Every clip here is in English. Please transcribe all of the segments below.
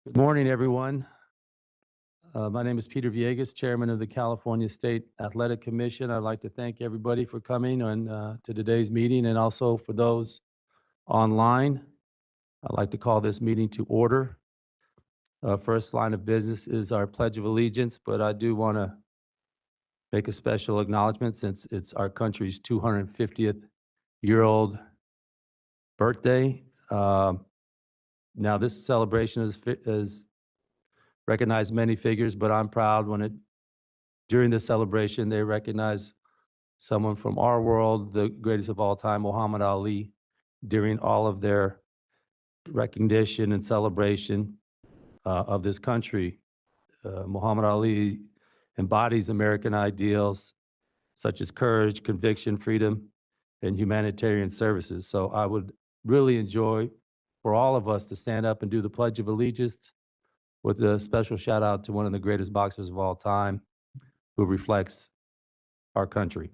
Good morning, everyone. My name is Peter Villegas, Chairman of the California State Athletic Commission. I'd like to thank everybody for coming to today's meeting, and also for those online. I'd like to call this meeting to order. First line of business is our Pledge of Allegiance, but I do want to make a special acknowledgement since it's our country's 250th-year-old birthday. Now, this celebration is recognized many figures, but I'm proud during this celebration, they recognize someone from our world, the greatest of all time, Muhammad Ali, during all of their recognition and celebration of this country. Muhammad Ali embodies American ideals such as courage, conviction, freedom, and humanitarian services. So I would really enjoy for all of us to stand up and do the Pledge of Allegiance with a special shout out to one of the greatest boxers of all time who reflects our country.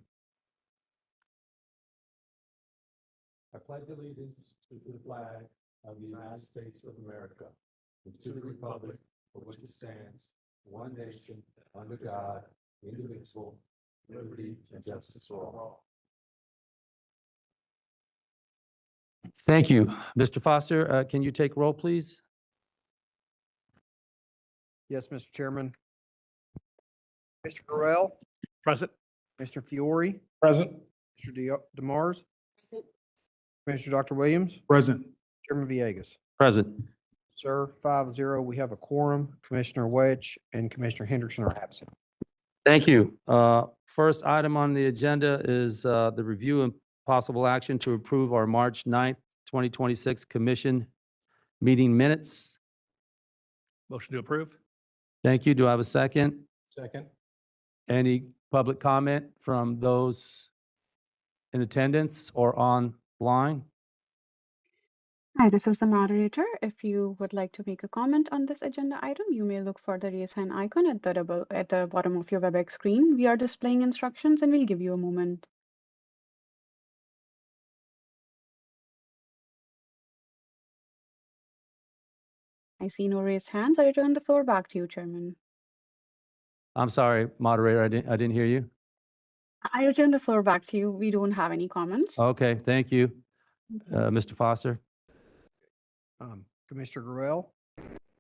I pledge allegiance to the flag of the United States of America and to the republic for which it stands, one nation, under God, indivisible, liberty and justice for all. Thank you. Mr. Foster, can you take roll, please? Yes, Mr. Chairman. Mr. Burrell, Present. Mr. Fiore, Present. Mr. DeMars, Commissioner Dr. Williams, Present. Chairman Villegas. Present. Sir, 5-0, we have a quorum. Commissioner Wedge and Commissioner Hendrickson are absent. Thank you. First item on the agenda is the review and possible action to approve our March 9th, 2026 commission meeting minutes. Motion to approve. Thank you. Do I have a second? Second. Any public comment from those in attendance or online? Hi, this is the moderator. If you would like to make a comment on this agenda item, you may look for the raise hand icon at the bottom of your WebEx screen. We are displaying instructions and we'll give you a moment. I see no raised hands. I return the floor back to you, Chairman. I'm sorry, moderator, I didn't hear you. I return the floor back to you. We don't have any comments. Okay, thank you. Mr. Foster? Commissioner Burrell,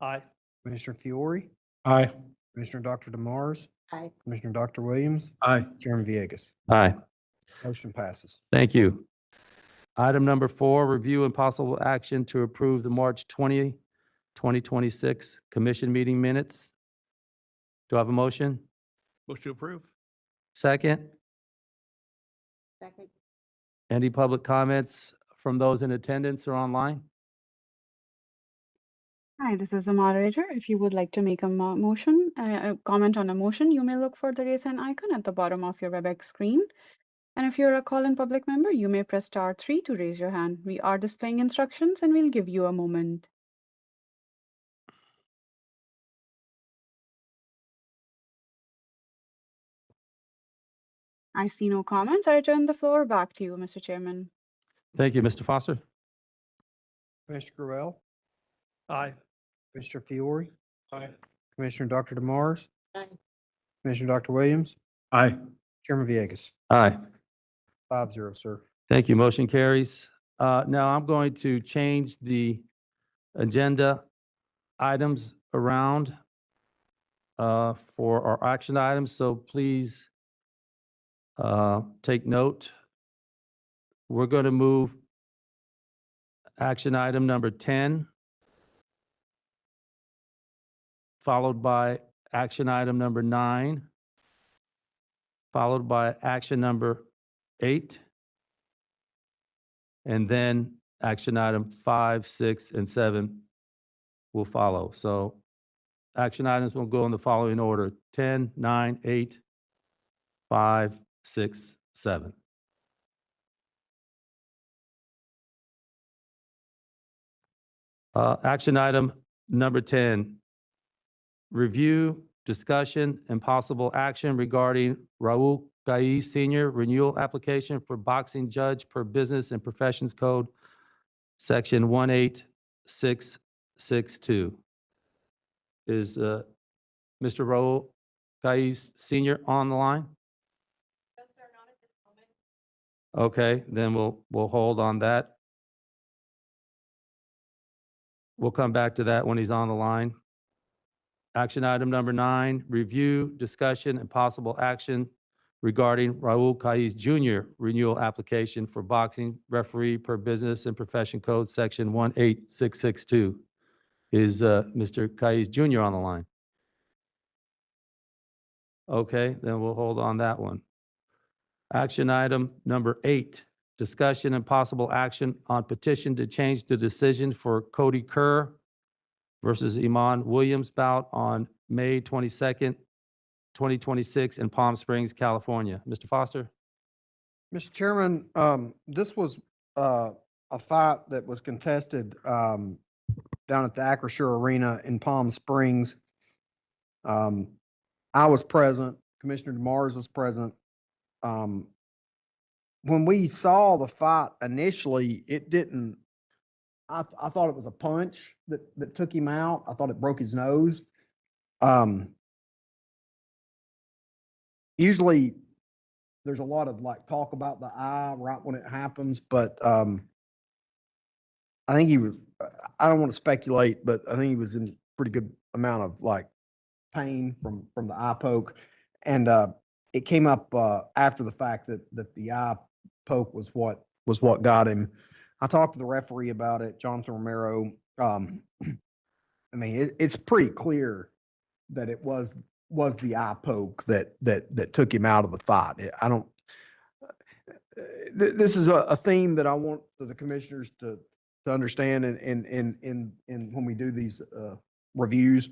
Aye. Commissioner Fiore, Aye. Commissioner Dr. DeMars, Aye. Commissioner Dr. Williams, Aye. Chairman Villegas. Aye. Motion passes. Thank you. Item number 4, review and possible action to approve the March 20, 2026 commission meeting minutes. Do I have a motion? Motion to approve. Second? Second. Any public comments from those in attendance or online? Hi, this is the moderator. If you would like to make a comment on a motion, you may look for the raise hand icon at the bottom of your WebEx screen. And if you're a call-in public member, you may press *3 to raise your hand. We are displaying instructions and we'll give you a moment. I see no comments. I return the floor back to you, Mr. Chairman. Thank you, Mr. Foster. Commissioner Burrell, Aye. Commissioner Fiore, Aye. Commissioner Dr. DeMars, Aye. Commissioner Dr. Williams, Aye. Chairman Villegas. Aye. 5-0, sir. Thank you. Motion carries. Now I'm going to change the agenda items around for our action items, so please take note. We're going to move action item number 10, followed by action item number 9, followed by action number 8, and then action item 5, 6, and 7 will follow. So action items will go in the following order: 10, 9, 8, 5, 6, 7. Action item number 10, review, discussion, and possible action regarding Raul Gaiz Senior renewal application for boxing judge per Business and Professions Code, Section 18662. Is Mr. Raul Kais Senior on the line? Okay, then we'll hold on that. We'll come back to that when he's on the line. Action item number 9, review, discussion, and possible action regarding Raul Kais Jr. renewal application for boxing referee per Business and Profession Code, Section 18662. Is Mr. Kais Jr. on the line? Okay, then we'll hold on that one. Action item number 8, discussion and possible action on petition to change the decision for Cody Kerr versus Iman Williams bout on May 22nd, 2026 in Palm Springs, California. Mr. Foster? Mr. Chairman, this was a fight that was contested down at the Acrisure Arena in Palm Springs. I was present, Commissioner DeMars was present. When we saw the fight initially, it didn't, I thought it was a punch that took him out. I thought it broke his nose. Usually there's a lot of like talk about the eye right when it happens, but I think he was, I don't want to speculate, but I think he was in pretty good amount of like pain from the eye poke. And it came up after the fact that the eye poke was what got him. I talked to the referee about it, Jonathan Romero. I mean, it's pretty clear that it was the eye poke that took him out of the fight. I don't. This is a theme that I want the commissioners to understand in when we do these reviews.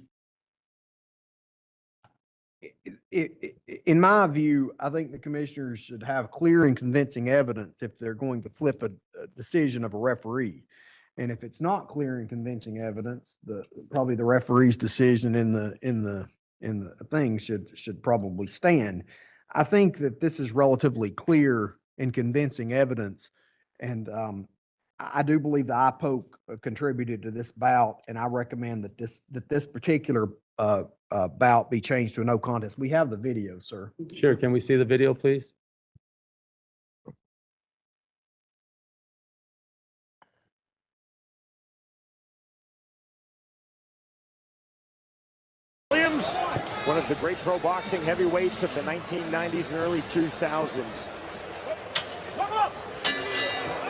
In my view, I think the commissioners should have clear and convincing evidence if they're going to flip a decision of a referee. And if it's not clear and convincing evidence, probably the referee's decision in the thing should probably stand. I think that this is relatively clear and convincing evidence. And I do believe the eye poke contributed to this bout, and I recommend that this particular bout be changed to a no contest. We have the video, sir. Sure, can we see the video, please? Williams, one of the great pro boxing heavyweights of the 1990s and early 2000s.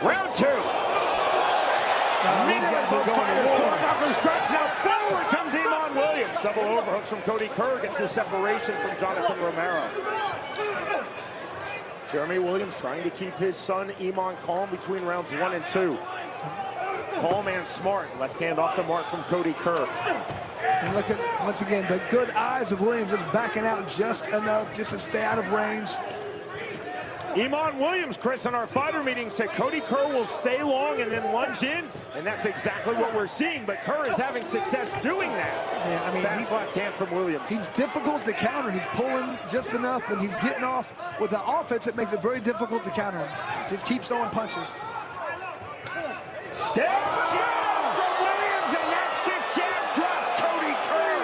Round 2. Now forward comes Iman Williams. Double overhooks from Cody Kerr, gets the separation from Jonathan Romero. Jeremy Williams trying to keep his son Iman calm between rounds 1 and 2. Calm and smart. Left hand off the mark from Cody Kerr. And look at, once again, the good eyes of Williams just backing out just enough just to stay out of range. Iman Williams, Chris, in our fighter meeting said Cody Kerr will stay long and then lunge in, and that's exactly what we're seeing, but Kerr is having success doing that. Yeah, I mean, fast left hand from Williams. He's difficult to counter. He's pulling just enough, and he's getting off. With the offense, it makes it very difficult to counter him. Just keeps throwing punches. Step jab from Williams, and that stiff jab drops Cody Kerr.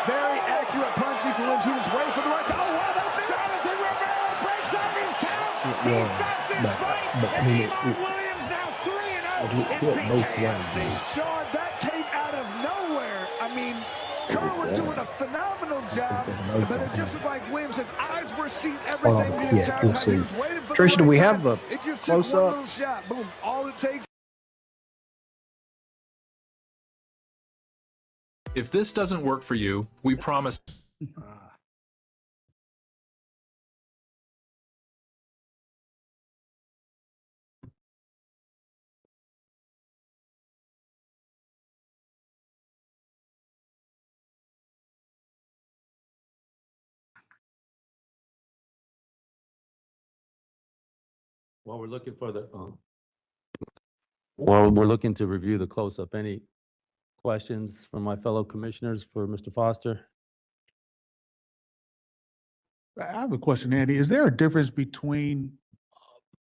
Very accurate punching from Williams. He was waiting for the right time. Oh, wow, that's it. Jonathan Romero breaks up his count. He stops this fight. I mean, Iman Williams now 3-0 in both PKFC. Sean, that came out of nowhere. I mean, Kerr was doing a phenomenal job, but it just looked like Williams, his eyes were seeing everything the yeah, entire you'll time. see. He was waiting for Tricia, the do right we time. have the It just took close one up? little shot. Boom. All it takes. If this doesn't work for you, we promise. While we're looking for the, while we're looking to review the close-up, any questions from my fellow commissioners for Mr. Foster? I have a question, Andy. Is there a difference between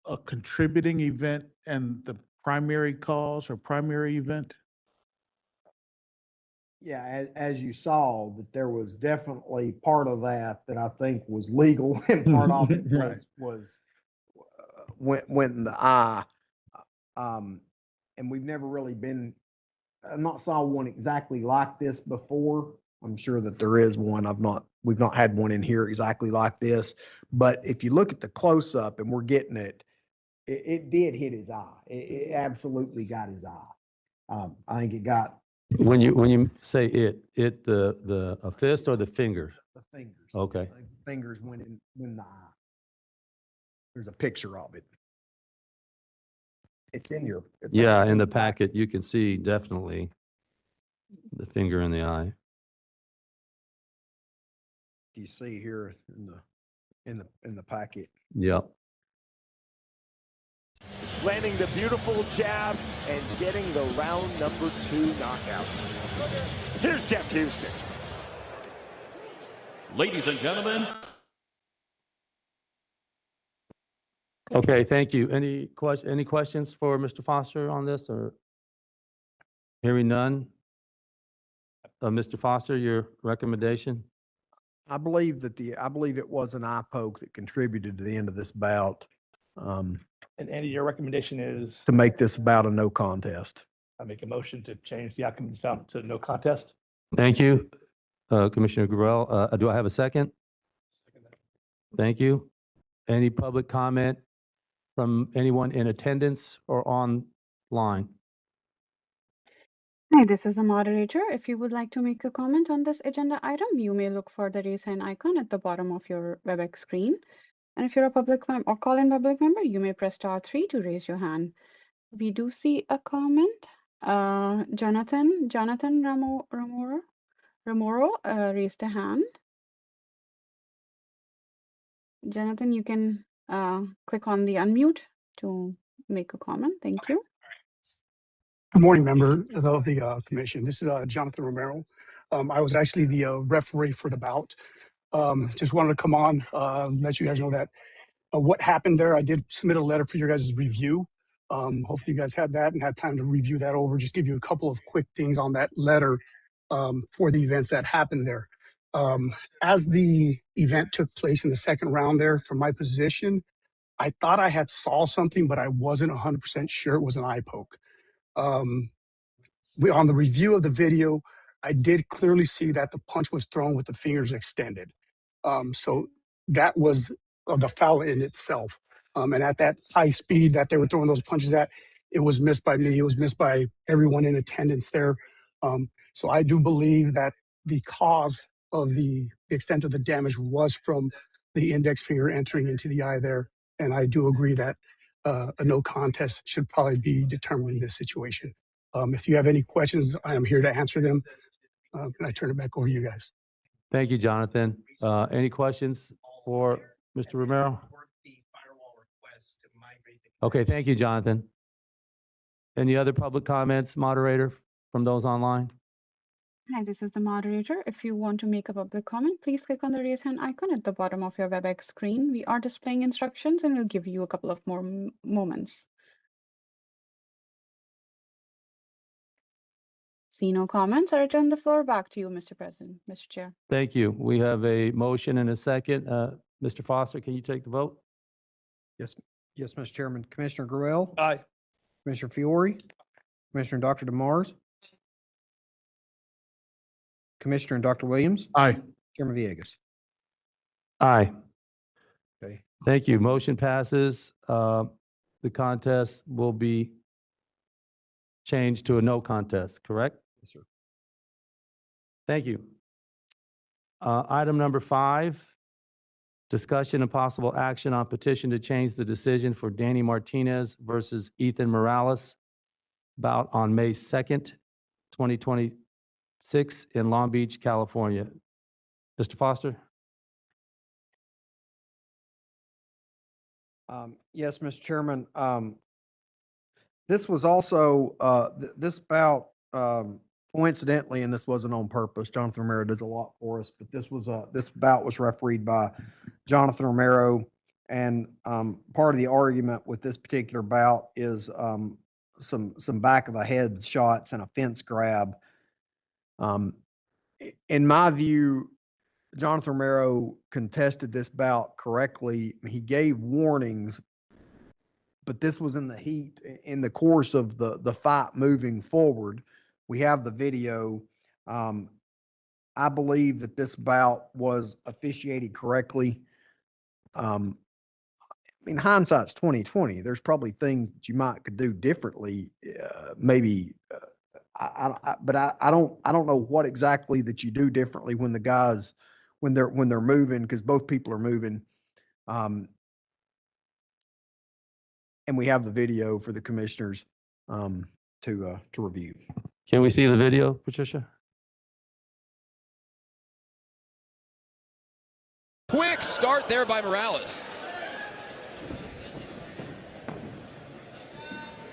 a contributing event and the primary cause or primary event? Yeah, as you saw, that there was definitely part of that that I think was legal and part of it Right. was went in the eye. And we've never really been, I've not saw one exactly like this before. I'm sure that there is one. We've not had one in here exactly like this. But if you look at the close up and we're getting it did hit his eye. It absolutely got his eye. I think it got When you say a fist or the finger? the fingers. Okay. I think the fingers went in the eye. There's a picture of it. It's in your. I think Yeah, it's in the packet, you can see definitely the finger in the eye. You see here in the packet. Yep. Landing the beautiful jab and getting the round number 2 knockout. Here's Jeff Houston. Ladies and gentlemen, Okay, thank you. Any questions for Mr. Foster on this, or? Hearing none? Mr. Foster, your recommendation? I believe it was an eye poke that contributed to the end of this bout, And Andy, your recommendation is to make this bout a no contest. I make a motion to change the outcome of this bout to no contest. Thank you, Commissioner Guerrero. Do I have a second? Thank you. Any public comment from anyone in attendance or online? Hi, this is the moderator. If you would like to make a comment on this agenda item, you may look for the raise hand icon at the bottom of your WebEx screen. And if you're a public member or call-in public member, you may press *3 to raise your hand. We do see a comment. Jonathan Ramoro raised a hand. Jonathan, you can click on the unmute to make a comment. Thank you. Good morning, member of the commission. This is Jonathan Romero. I was actually the referee for the bout. Just wanted to come on, let you guys know that what happened there. I did submit a letter for your guys' review. Hopefully you guys had that and had time to review that over. Just give you a couple of quick things on that letter for the events that happened there. As the event took place in the second round there, from my position, I thought I had saw something, but I wasn't 100% sure it was an eye poke. On the review of the video, I did clearly see that the punch was thrown with the fingers extended. So that was the foul in itself. And at that high speed that they were throwing those punches at, it was missed by me. It was missed by everyone in attendance there. So I do believe that the cause of the extent of the damage was from the index finger entering into the eye there. And I do agree that a no contest should probably be determined in this situation. If you have any questions, I am here to answer them. And I turn it back over to you guys. Thank you, Jonathan. Any questions for Mr. Romero? Okay, thank you, Jonathan. Any other public comments, moderator, from those online? Hi, this is the moderator. If you want to make a public comment, please click on the raise hand icon at the bottom of your WebEx screen. We are displaying instructions and we'll give you a couple of more moments. See no comments. I return the floor back to you, Mr. President, Mr. Chair. Thank you. We have a motion and a second. Mr. Foster, can you take the vote? Yes, Mr. Chairman. Commissioner Gruelle, Aye. Commissioner Fiore, Commissioner Dr. DeMars, Commissioner and Dr. Williams, Aye. Chairman Villegas. Aye. Okay. Thank you. Motion passes. The contest will be changed to a no contest, correct? Yes, sir. Thank you. Item number 5, discussion and possible action on petition to change the decision for Danny Martinez versus Ethan Morales bout on May 2nd, 2026 in Long Beach, California. Mr. Foster? Yes, Mr. Chairman. This was also, this bout, coincidentally, and this wasn't on purpose, Jonathan Romero does a lot for us, but this bout was refereed by Jonathan Romero. And part of the argument with this particular bout is some back of the head shots and a fence grab In my view, Jonathan Romero contested this bout correctly. He gave warnings, but this was in the heat, in the course of the fight moving forward. We have the video. I believe that this bout was officiated correctly. I mean, hindsight's 20/20. There's probably things that you could do differently, maybe. But I don't know what exactly that you do differently when the guys, when they're moving, because both people are moving. And we have the video for the commissioners to review. Can we see the video, Patricia? Quick start there by Morales.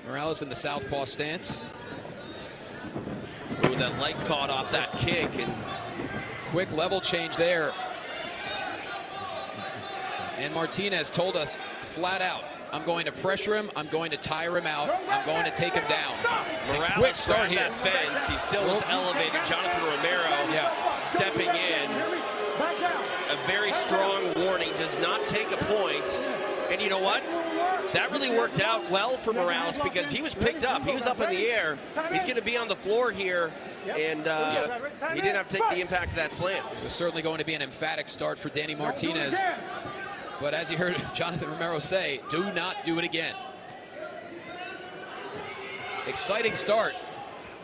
Morales in the southpaw stance. Ooh, that leg caught off that kick, and quick level change there. And Martinez told us flat out, I'm going to pressure him, I'm going to tire him out, I'm going to take him down. Morales quick start grabbed here. that fence. He still was elevated. Jonathan Romero stepping in. A very strong warning, does not take a point. And you know what? That really worked out well for Morales because he was picked up. He was up in the air. He's going to be on the floor here, and he didn't have to take the impact of that slam. It was certainly going to be an emphatic start for Danny Martinez. But as you heard Jonathan Romero say, do not do it again. Exciting start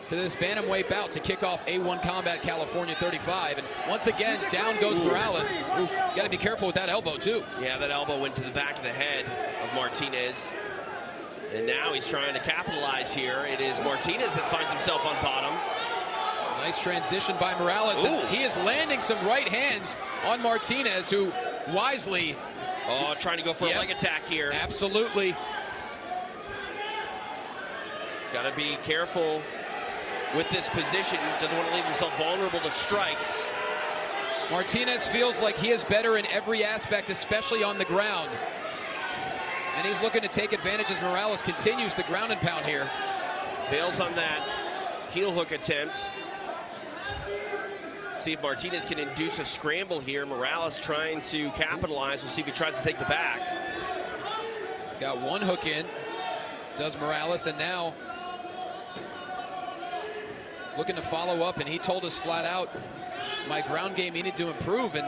to this bantamweight bout to kick off A1 Combat California 35. And once again, down goes Morales. Ooh, got to be careful with that elbow, too. Yeah, that elbow went to the back of the head of Martinez. And now he's trying to capitalize here. It is Martinez that finds himself on bottom. Nice transition by Morales. And he is landing some right hands on Martinez, who wisely... Oh, trying to go for a leg attack here. Absolutely. Got to be careful with this position. Doesn't want to leave himself vulnerable to strikes. Martinez feels like he is better in every aspect, especially on the ground. And he's looking to take advantage as Morales continues the ground and pound here. Bails on that heel hook attempt. See if Martinez can induce a scramble here. Morales trying to capitalize. We'll see if he tries to take the back. He's got one hook in, does Morales, and now looking to follow up, and he told us flat out, my ground game needed to improve, and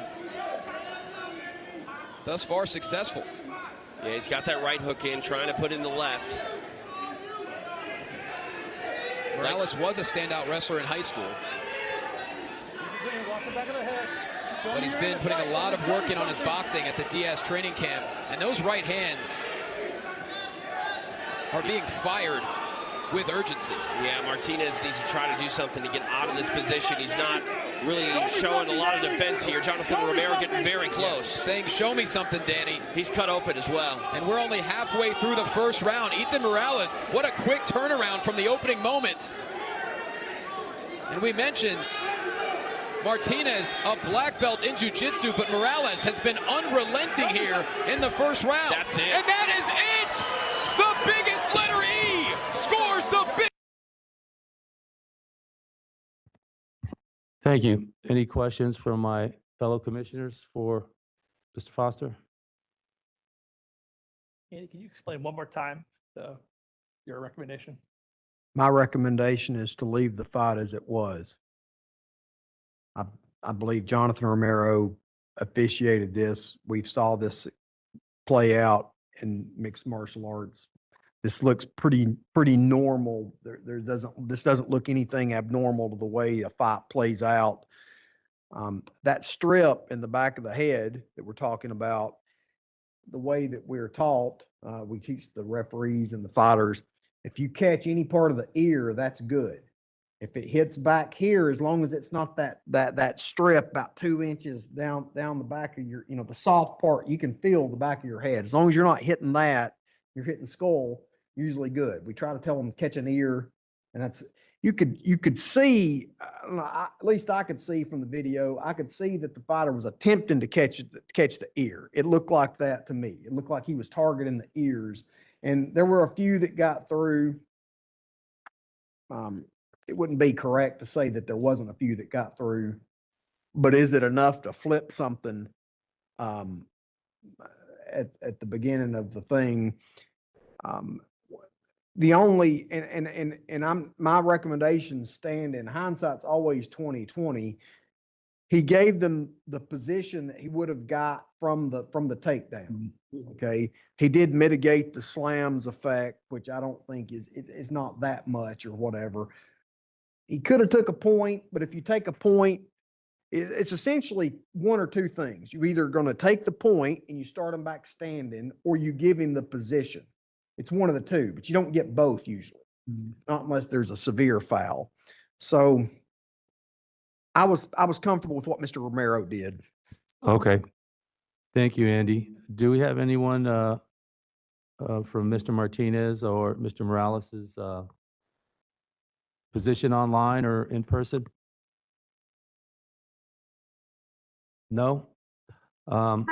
thus far successful. Yeah, he's got that right hook in, trying to put in the left. Morales was a standout wrestler in high school, but he's been putting a lot of work in on his boxing at the Diaz training camp, and those right hands are being fired with urgency. Yeah, Martinez needs to try to do something to get out of this position. He's not really showing a lot of defense here. Jonathan Romero getting very close. Saying, show me something, Danny. He's cut open as well. And we're only halfway through the first round. Ethan Morales, what a quick turnaround from the opening moments. And we mentioned Martinez, a black belt in jiu-jitsu, but Morales has been unrelenting here in the first round. That's it. And that is it! The biggest letter E scores the big. Thank you. Any questions from my fellow commissioners for Mr. Foster? Andy, can you explain one more time your recommendation? My recommendation is to leave the fight as it was. I believe Jonathan Romero officiated this. We saw this play out in mixed martial arts. This looks pretty normal. This doesn't look anything abnormal to the way a fight plays out. That strip in the back of the head that we're talking about, the way that we're taught, we teach the referees and the fighters, if you catch any part of the ear, that's good. If it hits back here, as long as it's not that strip about 2 inches down the back of your, the soft part, you can feel the back of your head. As long as you're not hitting that, you're hitting skull, usually good. We try to tell them catch an ear, and that's, you could see, at least I could see from the video, I could see that the fighter was attempting to catch the ear. It looked like that to me. It looked like he was targeting the ears, and there were a few that got through. it wouldn't be correct to say that there wasn't a few that got through. But is it enough to flip something um, at the beginning of the thing? The only, and my recommendations stand, in hindsight's always 20/20. He gave them the position that he would have got from the takedown. Okay. He did mitigate the slams effect, which I don't think is not that much or whatever. He could have took a point, but if you take a point, it's essentially one or two things. You're either going to take the point and you start him back standing, or you give him the position. It's one of the two, but you don't get both usually, not unless there's a severe foul. So I was comfortable with what Mr. Romero did. Okay. Thank you, Andy. Do we have anyone from Mr. Martinez or Mr. Morales's position online or in person? No? Hi,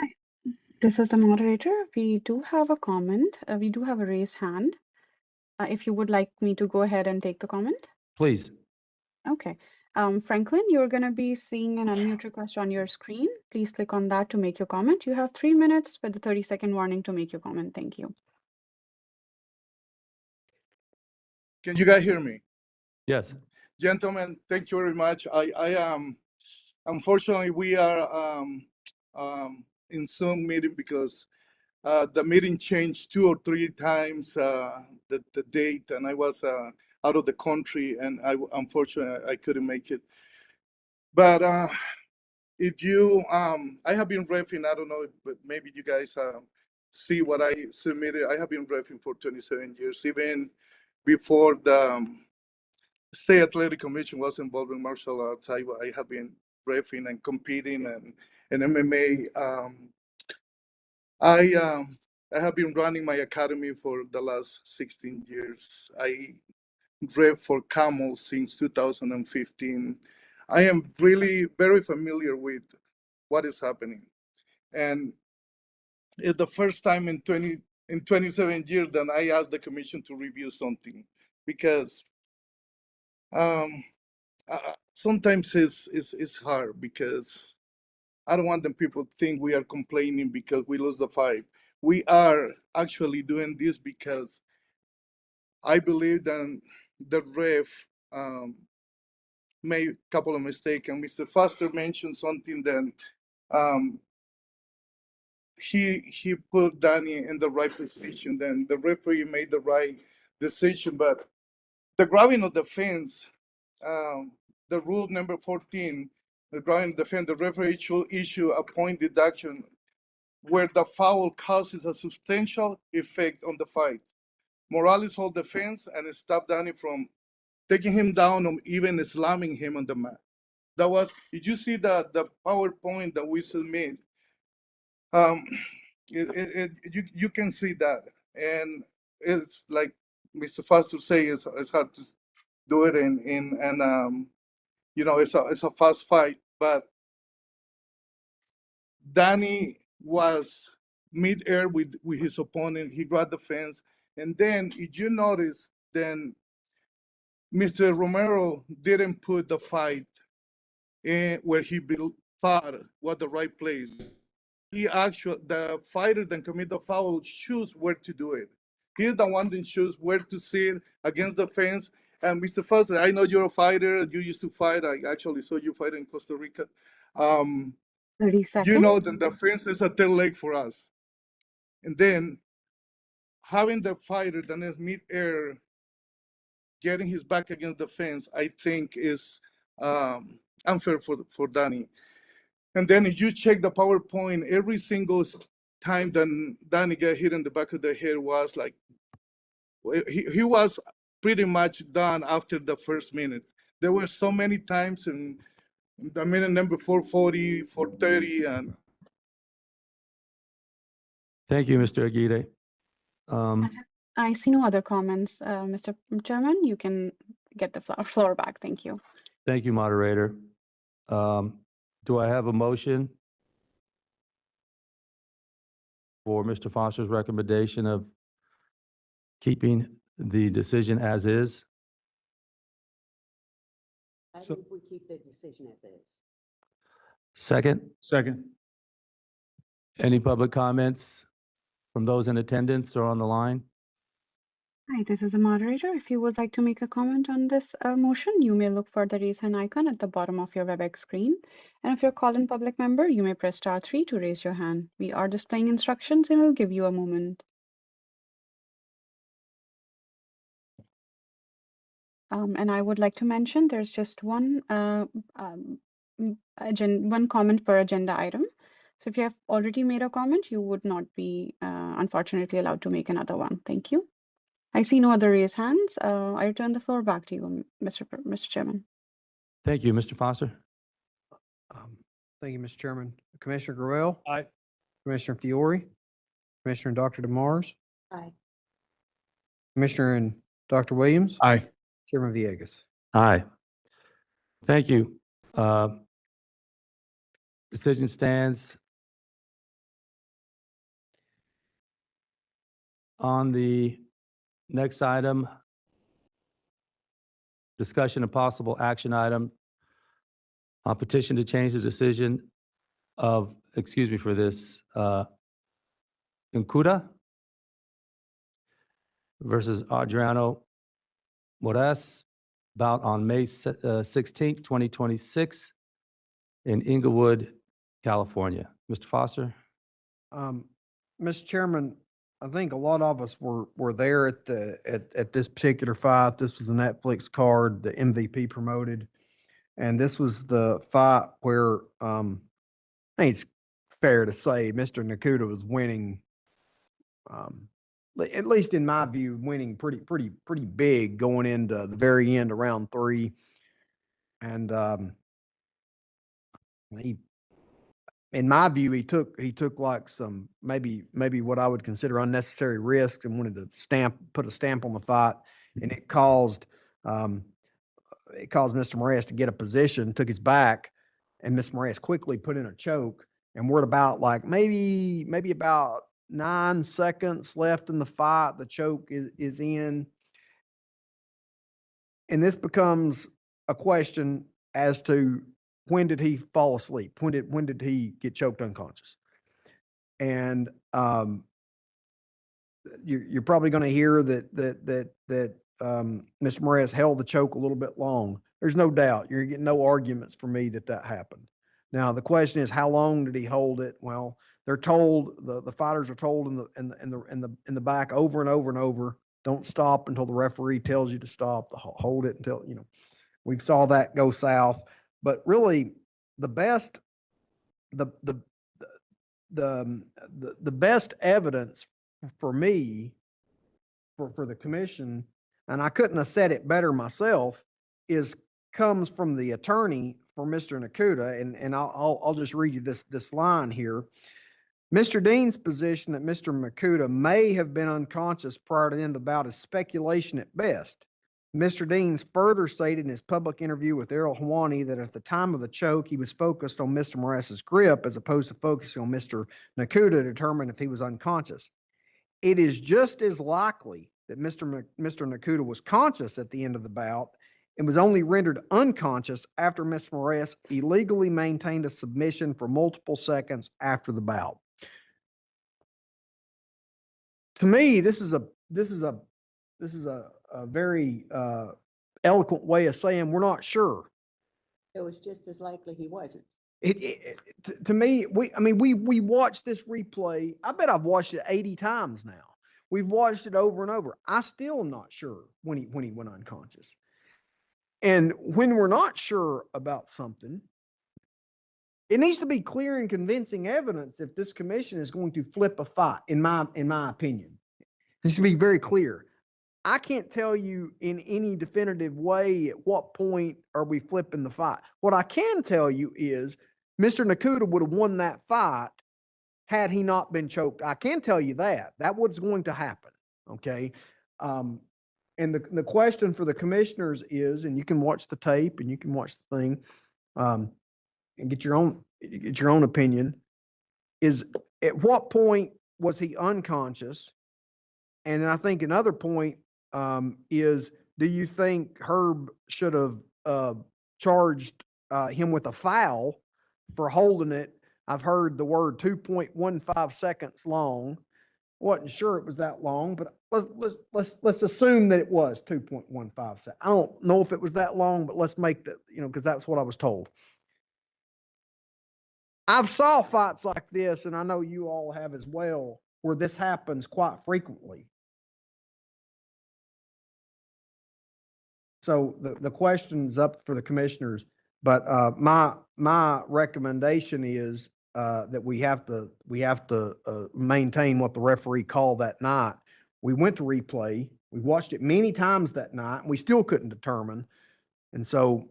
this is the moderator. We do have a comment. We do have a raised hand. If you would like me to go ahead and take the comment. Please. Okay. Franklin, you're going to be seeing an unmute request on your screen. Please click on that to make your comment. You have 3 minutes with the 30-second warning to make your comment. Thank you. Can you guys hear me? Yes. Gentlemen, thank you very much. I am, unfortunately, we are in Zoom meeting because the meeting changed 2 or 3 times the date, and I was out of the country, and unfortunately I couldn't make it. But if you, I have been reffing, I don't know, but maybe you guys see what I submitted. I have been reffing for 27 years, even before the State Athletic Commission was involved in martial arts. I have been reffing and competing and MMA. I have been running my academy for the last 16 years. I ref for Camel since 2015. I am really very familiar with what is happening. And it's the first time in 27 years that I asked the commission to review something, because sometimes it's hard, because I don't want them people to think we are complaining because we lost the fight. We are actually doing this because I believe that the ref made a couple of mistakes, and Mr. Foster mentioned something that he put Danny in the right position. Then the referee made the right decision, but the grabbing of the fence, the rule number 14, the grabbing of the fence, the referee should issue a point deduction where the foul causes a substantial effect on the fight. Morales hold the fence and stop Danny from taking him down or even slamming him on the mat. That was, did you see the PowerPoint that we submit? You can see that, and it's like Mr. Foster say, it's hard to do it, and you know, it's a fast fight. But Danny was mid-air with his opponent. He grabbed the fence, and then if you notice, then Mr. Romero didn't put the fight in where he thought was the right place. He actually, the fighter that commit the foul, choose where to do it. He's the one that choose where to sit against the fence. And Mr. Foster, I know you're a fighter. You used to fight. I actually saw you fight in Costa Rica. 30 seconds. You know that the fence is a tail leg for us. And then having the fighter that is mid-air, getting his back against the fence, I think is unfair for Danny. And then if you check the PowerPoint, every single time that Danny got hit in the back of the head was like, he was pretty much done after the first minute. There were so many times in the minute number 440, 430, and Thank you, Mr. Aguirre. I see no other comments. Mr. Chairman, you can get the floor back. Thank you. Thank you, moderator. Do I have a motion for Mr. Foster's recommendation of keeping the decision as is? I So- think we keep the decision as is. Second, Second. any public comments from those in attendance or on the line? Hi, this is the moderator. If you would like to make a comment on this motion, you may look for the raise hand icon at the bottom of your WebEx screen. And if you're a call-in public member, you may press *3 to raise your hand. We are displaying instructions and we'll give you a moment. And I would like to mention there's just one one comment per agenda item. So if you have already made a comment, you would not be unfortunately allowed to make another one. Thank you. I see no other raised hands. I return the floor back to you, Mr. Chairman. Thank you, Mr. Foster. Thank you, Mr. Chairman. Commissioner Gruelle, Aye. Commissioner Fiore, Commissioner and Dr. DeMars, Aye. Commissioner and Dr. Williams, Aye. Chairman Villegas. Aye. Thank you. Decision stands. On the next item, discussion of possible action item on petition to change the decision of, excuse me for this, Nkuda versus Adriano Moraes, bout on May 16th, 2026 in Inglewood, California. Mr. Foster? Mr. Chairman, I think a lot of us were there at at this particular fight. This was a Netflix card, the MVP promoted. And this was the fight where I think it's fair to say Mr. Nkuda was winning, at least in my view, winning pretty big going into the very end of round 3. And he, in my view, he took like some maybe what I would consider unnecessary risks and wanted to put a stamp on the fight, and it caused Mr. Moraes to get a position, took his back, and Mr. Moraes quickly put in a choke, and we're at about like maybe about 9 seconds left in the fight. The choke is in, and this becomes a question as to when did he fall asleep? When did he get choked unconscious? And you're probably going to hear that Mr. Moraes held the choke a little bit long. There's no doubt. You're getting no arguments from me that happened. Now the question is, how long did he hold it? Well, they're told, the fighters are told in the back over and over and over, don't stop until the referee tells you to stop. Hold it until, we saw that go south. But really, the best evidence for me, for the commission, and I couldn't have said it better myself, comes from the attorney for Mr. Nkuda, and I'll just read you this line here. Mr. Dean's position that Mr. Nkuda may have been unconscious prior to the end of the bout is speculation at best. Mr. Deans further stated in his public interview with Errol Hawani that at the time of the choke, he was focused on Mr. Moraes' grip as opposed to focusing on Mr. Nkuda to determine if he was unconscious. It is just as likely that Mr. Nkuda was conscious at the end of the bout and was only rendered unconscious after Mr. Moraes illegally maintained a submission for multiple seconds after the bout. To me, this is a very eloquent way of saying we're not sure. It was just as likely he wasn't. To me, we watched this replay. I bet I've watched it 80 times now. We've watched it over and over. I still am not sure when he went unconscious. And when we're not sure about something, it needs to be clear and convincing evidence if this commission is going to flip a fight, in my opinion. It needs to be very clear. I can't tell you in any definitive way at what point are we flipping the fight. What I can tell you is Mr. Nkuda would have won that fight had he not been choked. I can tell you that. That was going to happen, okay? And the question for the commissioners is, and you can watch the tape and you can watch the thing and get your own opinion, is at what point was he unconscious? And I think another point is, do you think Herb should have charged him with a foul for holding it. I've heard the word 2.15 seconds long. Wasn't sure it was that long, but let's assume that it was 2.15 seconds. I don't know if it was that long, but let's make that, because that's what I was told. I've saw fights like this, and I know you all have as well, where this happens quite frequently. So the question's up for the commissioners, but my recommendation is that we have to maintain what the referee called that night. We went to replay. We watched it many times that night, and we still couldn't determine. And so,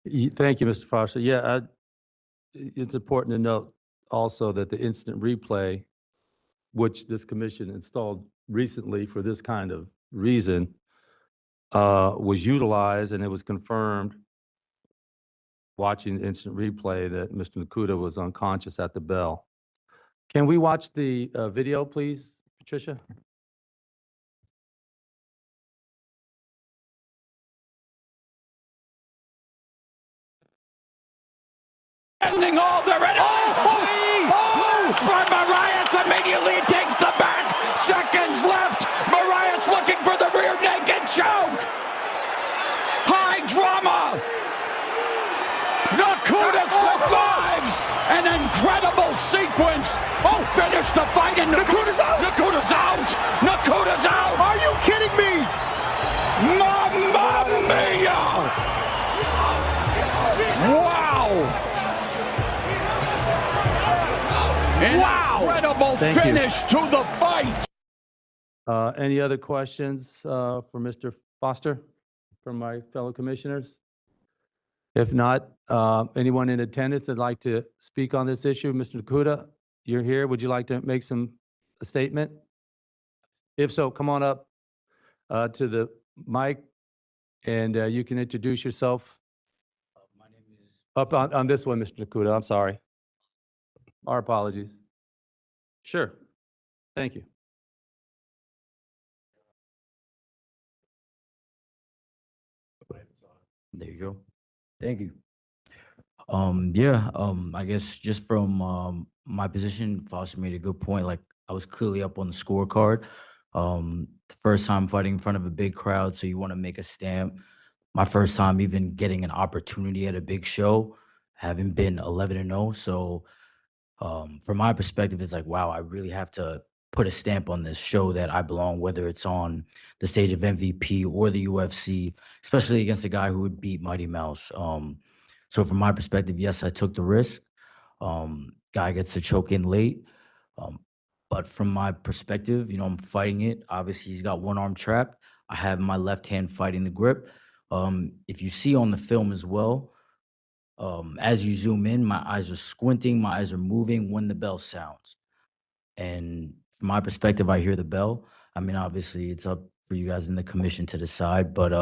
Thank you, Mr. Foster. Yeah, it's important to note also that the instant replay, which this commission installed recently for this kind of reason, was utilized, and it was confirmed watching the instant replay that Mr. Nakuda was unconscious at the bell. Can we watch the video, please, Patricia? Ending all the red. Marias immediately takes the back. Seconds left. Marias looking for the rear naked choke. High drama. Nakuda survives an incredible sequence. Finish the fight and Nakuda's out. Nakuda's out. Nakuda's out. Are you kidding me? Mamma mia! Wow! Incredible finish to the fight. Any other questions for Mr. Foster from my fellow commissioners? If not, anyone in attendance that'd like to speak on this issue? Mr. Nakuda, you're here. Would you like to make a statement? If so, come on up to the mic, and you can introduce yourself. My name is... Up on this one, Mr. Nakuda. I'm sorry. Our apologies. Sure. Thank you. There you go. Thank you. I guess just from my position, Foster made a good point. Like, I was clearly up on the scorecard. The first time fighting in front of a big crowd, so you want to make a stamp. My first time even getting an opportunity at a big show, having been 11-0. So from my perspective, it's like, wow, I really have to put a stamp on this show that I belong, whether it's on the stage of MVP or the UFC, especially against a guy who would beat Mighty Mouse. So from my perspective, yes, I took the risk. Guy gets to choke in late. But from my perspective, I'm fighting it. Obviously, he's got one arm trapped. I have my left hand fighting the grip. If you see on the film as well, as you zoom in, my eyes are squinting, my eyes are moving when the bell sounds. And from my perspective, I hear the bell. I mean, obviously, it's up for you guys in the commission to decide, but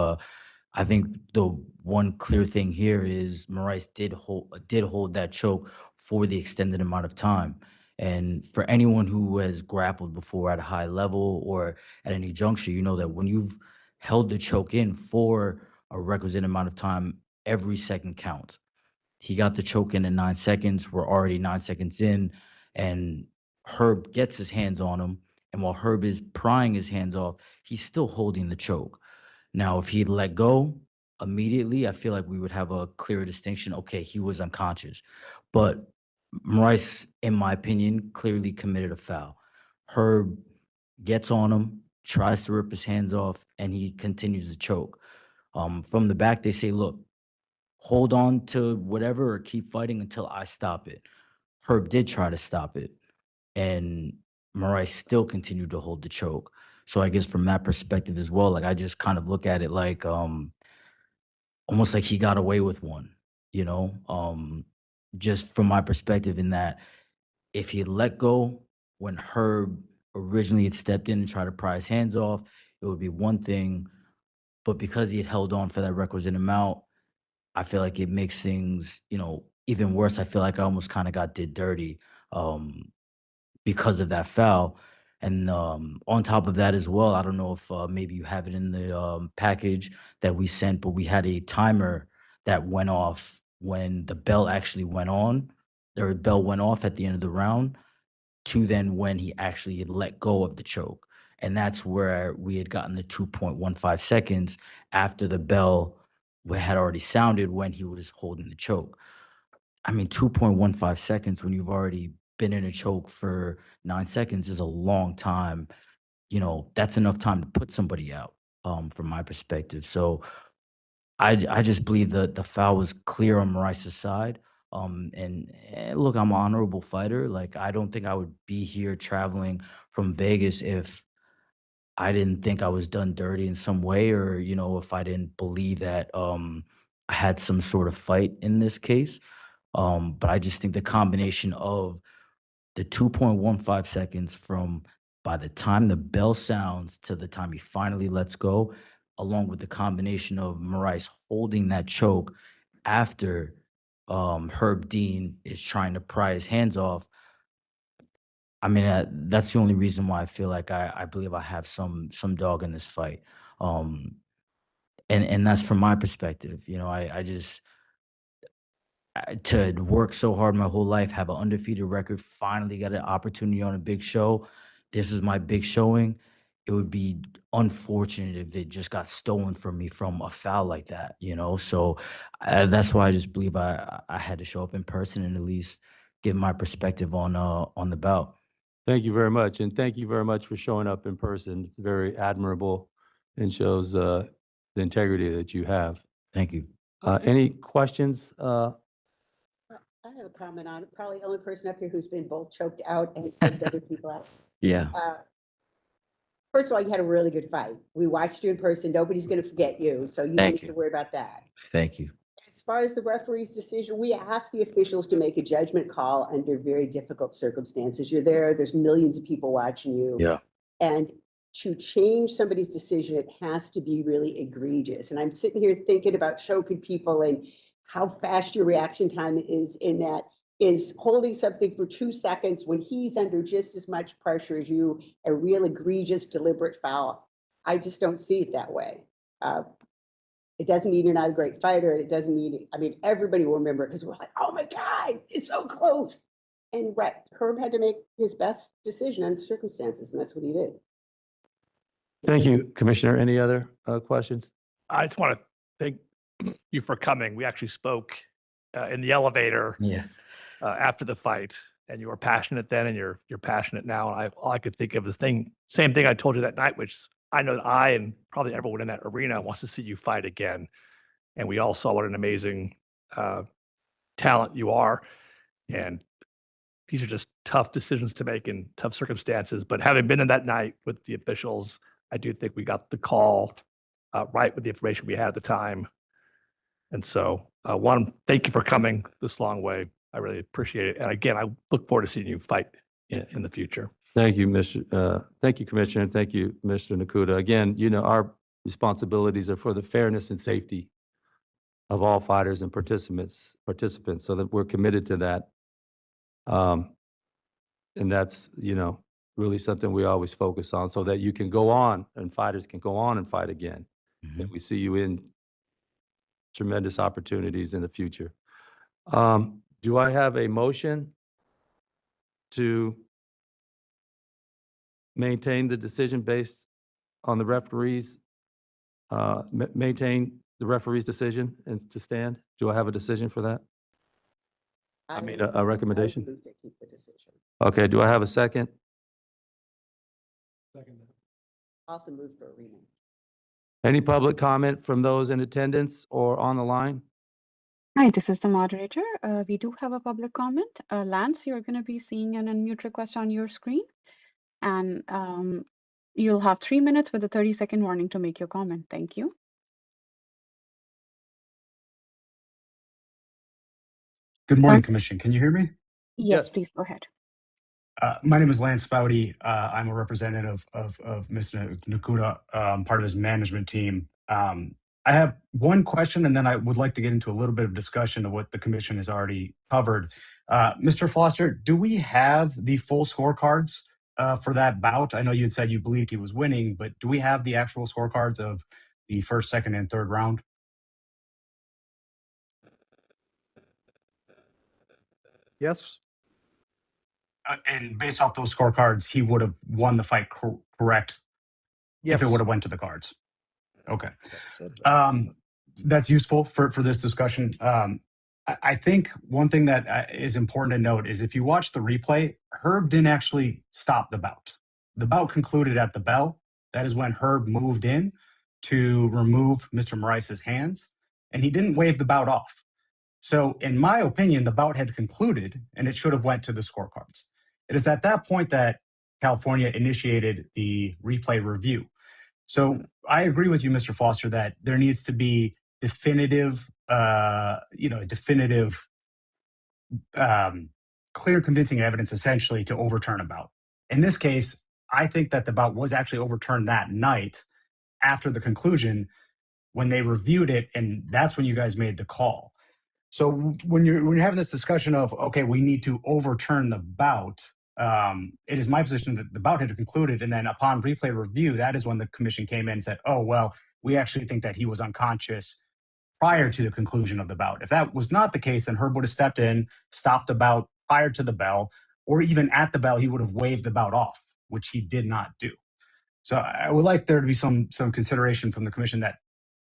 I think the one clear thing here is Moraes did hold that choke for the extended amount of time. And for anyone who has grappled before at a high level or at any juncture, you know that when you've held the choke in for a requisite amount of time, every second counts. He got the choke in 9 seconds. We're already 9 seconds in, and Herb gets his hands on him. And while Herb is prying his hands off, he's still holding the choke. Now, if he'd let go immediately, I feel like we would have a clearer distinction. Okay, he was unconscious. But Moraes, in my opinion, clearly committed a foul. Herb gets on him, tries to rip his hands off, and he continues to choke. From the back, they say, look, hold on to whatever or keep fighting until I stop it. Herb did try to stop it, and Moraes still continued to hold the choke. So I guess from that perspective as well, like, I just kind of look at it like almost like he got away with one, just from my perspective, in that if he had let go when Herb originally had stepped in and tried to pry his hands off, it would be one thing. But because he had held on for that requisite amount, I feel like it makes things, even worse. I feel like I almost kind of did dirty because of that foul. And on top of that as well, I don't know if maybe you have it in the package that we sent, but we had a timer that went off when the bell actually went on, or bell went off at the end of the round, to then when he actually had let go of the choke. And that's where we had gotten the 2.15 seconds after the bell had already sounded when he was holding the choke. I mean, 2.15 seconds when you've already been in a choke for 9 seconds is a long time. You know, that's enough time to put somebody out, from my perspective. So I just believe that the foul was clear on Moraes' side. And look, I'm an honorable fighter. Like, I don't think I would be here traveling from Vegas if I didn't think I was done dirty in some way, or, you know, if I didn't believe that I had some sort of fight in this case. But I just think the combination of the 2.15 seconds from by the time the bell sounds to the time he finally lets go, along with the combination of Moraes holding that choke after Herb Dean is trying to pry his hands off. I mean, that's the only reason why I feel like I believe I have some dog in this fight. And that's from my perspective. You know, I just to work so hard my whole life, have an undefeated record, finally got an opportunity on a big show. This is my big showing. It would be unfortunate if it just got stolen from me from a foul like that, you know? So that's why I just believe I had to show up in person and at least give my perspective on the bout. Thank you very much, and thank you very much for showing up in person. It's very admirable and shows the integrity that you have. Thank you. Any questions? I have a comment on it. Probably the only person up here who's been both choked out and choked other people out. Yeah. First of all, you had a really good fight. We watched you in person. Nobody's going to forget you, so you don't Thank need to worry about that. Thank you. As far as the referee's decision, we asked the officials to make a judgment call under very difficult circumstances. You're there. There's millions of people watching you. Yeah. And to change somebody's decision, it has to be really egregious. And I'm sitting here thinking about choking people and how fast your reaction time is in that. Is holding something for 2 seconds when he's under just as much pressure as you, a real egregious, deliberate foul. I just don't see it that way. It doesn't mean you're not a great fighter. It doesn't mean, I mean, everybody will remember it because we're like, oh my God, it's so close. And Herb had to make his best decision under circumstances, and that's what he did. Thank you, Commissioner. Any other questions? I just want to thank you for coming. We actually spoke in the elevator. Yeah. After the fight, and you were passionate then, and you're passionate now. And all I could think of is same thing I told you that night, which I know that I and probably everyone in that arena wants to see you fight again. And we all saw what an amazing talent you are. And these are just tough decisions to make in tough circumstances. But having been in that night with the officials, I do think we got the call right with the information we had at the time. And so, one, thank you for coming this long way. I really appreciate it. And again, I look forward to seeing you fight in the future. Thank you, thank you, Commissioner, and thank you, Mr. Nakuda. Again, you know, our responsibilities are for the fairness and safety of all fighters and participants, so that we're committed to that. And that's, you know, really something we always focus on, so that you can go on and fighters can go on and fight again. Mm-hmm. And we see you in tremendous opportunities in the future. Do I have a motion to maintain the decision based on the referees, maintain the referee's decision and to stand? Do I have a decision for that? I mean, a recommendation? I would move to keep the decision. Okay, do I have a second? Second. Also move for a remand. Any public comment from those in attendance or on the line? Hi, this is the moderator. We do have a public comment. Lance, you're going to be seeing an unmute request on your screen. And you'll have 3 minutes with a 30-second warning to make your comment. Thank you. Good morning, Commission. Can you hear me? Yes, please go ahead. My name is Lance Spouty. I'm a representative of Mr. Nakuda, part of his management team. I have one question, and then I would like to get into a little bit of discussion of what the Commission has already covered. Mr. Foster, do we have the full scorecards for that bout? I know you had said you believed he was winning, but do we have the actual scorecards of the first, second, and third round? Yes? And based off those scorecards, he would have won the fight correct if it Yes. would have went to the cards. Okay. That's useful for this discussion. I think one thing that is important to note is if you watch the replay, Herb didn't actually stop the bout. The bout concluded at the bell. That is when Herb moved in to remove Mr. Moraes' hands, and he didn't wave the bout off. So in my opinion, the bout had concluded and it should have went to the scorecards. It is at that point that California initiated the replay review. So I agree with you, Mr. Foster, that there needs to be definitive, clear, convincing evidence essentially to overturn a bout. In this case, I think that the bout was actually overturned that night after the conclusion when they reviewed it, and that's when you guys made the call. So when you're having this discussion of, okay, we need to overturn the bout, it is my position that the bout had concluded, and then upon replay review, that is when the commission came in and said, oh, well, we actually think that he was unconscious prior to the conclusion of the bout. If that was not the case, then Herb would have stepped in, stopped the bout prior to the bell, or even at the bell, he would have waved the bout off, which he did not do. So I would like there to be some consideration from the commission that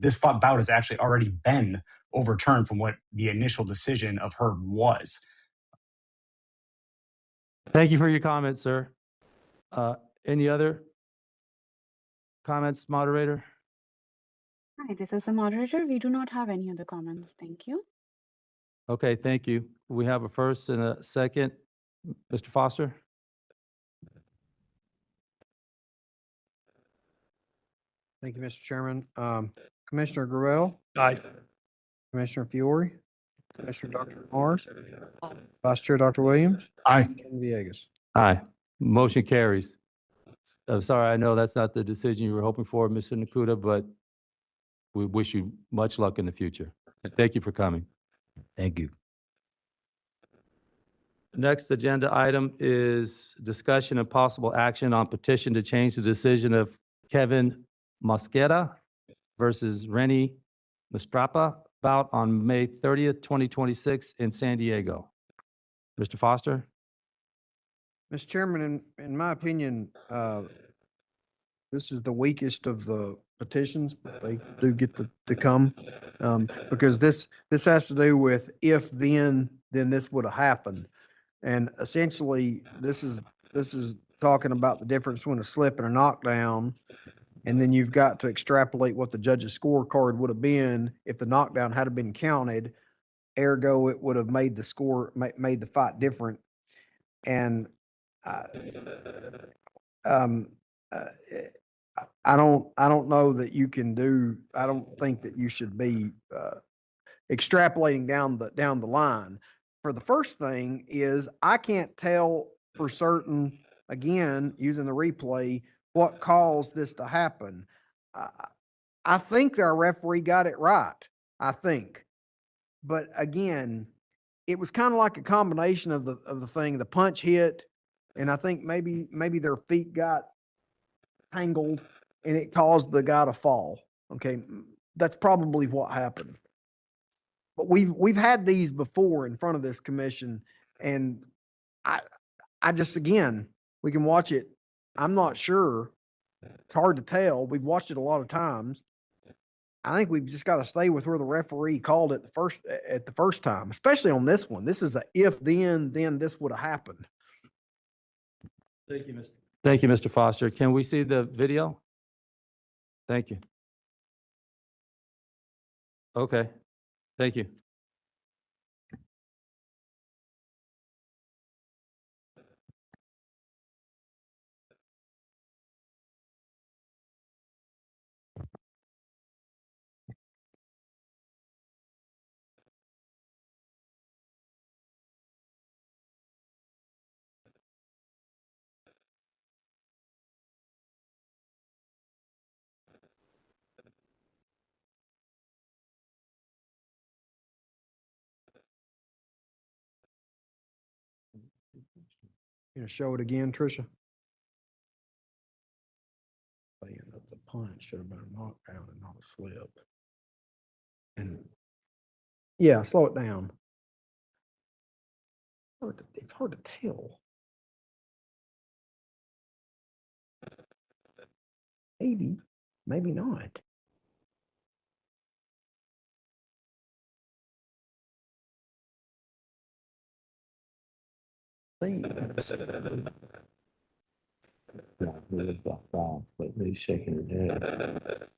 this bout has actually already been overturned from what the initial decision of Herb was. Thank you for your comments, sir. Any other comments, moderator? Hi, this is the moderator. We do not have any other comments. Thank you. Okay, thank you. We have a first and a second. Mr. Foster? Thank you, Mr. Chairman. Commissioner Gruelle, Aye. Commissioner Fiore, Commissioner Dr. Mars, Vice Chair Dr. Williams, Aye. Ken Villegas. Aye. Motion carries. I'm sorry, I know that's not the decision you were hoping for, Mr. Nakuda, but we wish you much luck in the future. And thank you for coming. Thank you. Next agenda item is discussion and possible action on petition to change the decision of Kevin Mosqueda versus Rennie Mastrapa bout on May 30th, 2026 in San Diego. Mr. Foster? Mr. Chairman, in my opinion, this is the weakest of the petitions, but they do get to come. Because this has to do with if then this would have happened. And essentially, this is talking about the difference between a slip and a knockdown. And then you've got to extrapolate what the judge's scorecard would have been if the knockdown had been counted. Ergo, it would have made the score, made the fight different. And I don't know that you can do, I don't think that you should be extrapolating down the line. For the first thing is I can't tell for certain, again, using the replay, what caused this to happen. I think our referee got it right, I think. But again, it was kind of like a combination of the thing, the punch hit, and I think maybe their feet got tangled and it caused the guy to fall. Okay, that's probably what happened. But we've had these before in front of this commission, and I just, again, we can watch it. I'm not sure. It's hard to tell. We've watched it a lot of times. I think we've just got to stay with where the referee called it at the first time, especially on this one. This is a if then this would have happened. Thank you, Mr. Foster. Can we see the video? Thank you. Okay, thank you. You know, show it again, Tricia. Saying that the punch should have been a knockdown and not a slip. And yeah, slow it down. It's hard to tell. Maybe, maybe not. See. But he's shaking his head.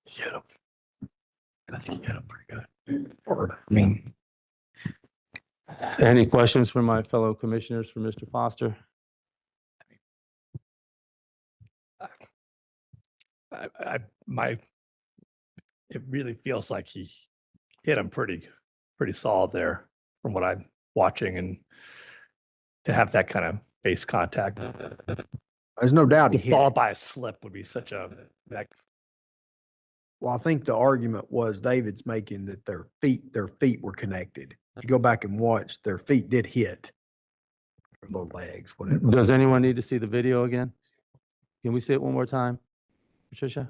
Hit him. I think you hit him pretty good. Hard. I mean, Any questions from my fellow commissioners for Mr. Foster? It really feels like he hit him pretty solid there from what I'm watching, and to have that kind of face contact, there's no doubt he hit followed it. by a slip would be such a that. Well, I think the argument was David's making that their feet were connected. If you go back and watch, their feet did hit. Or their legs, whatever. Does anyone need to see the video again? Can we see it one more time, Patricia?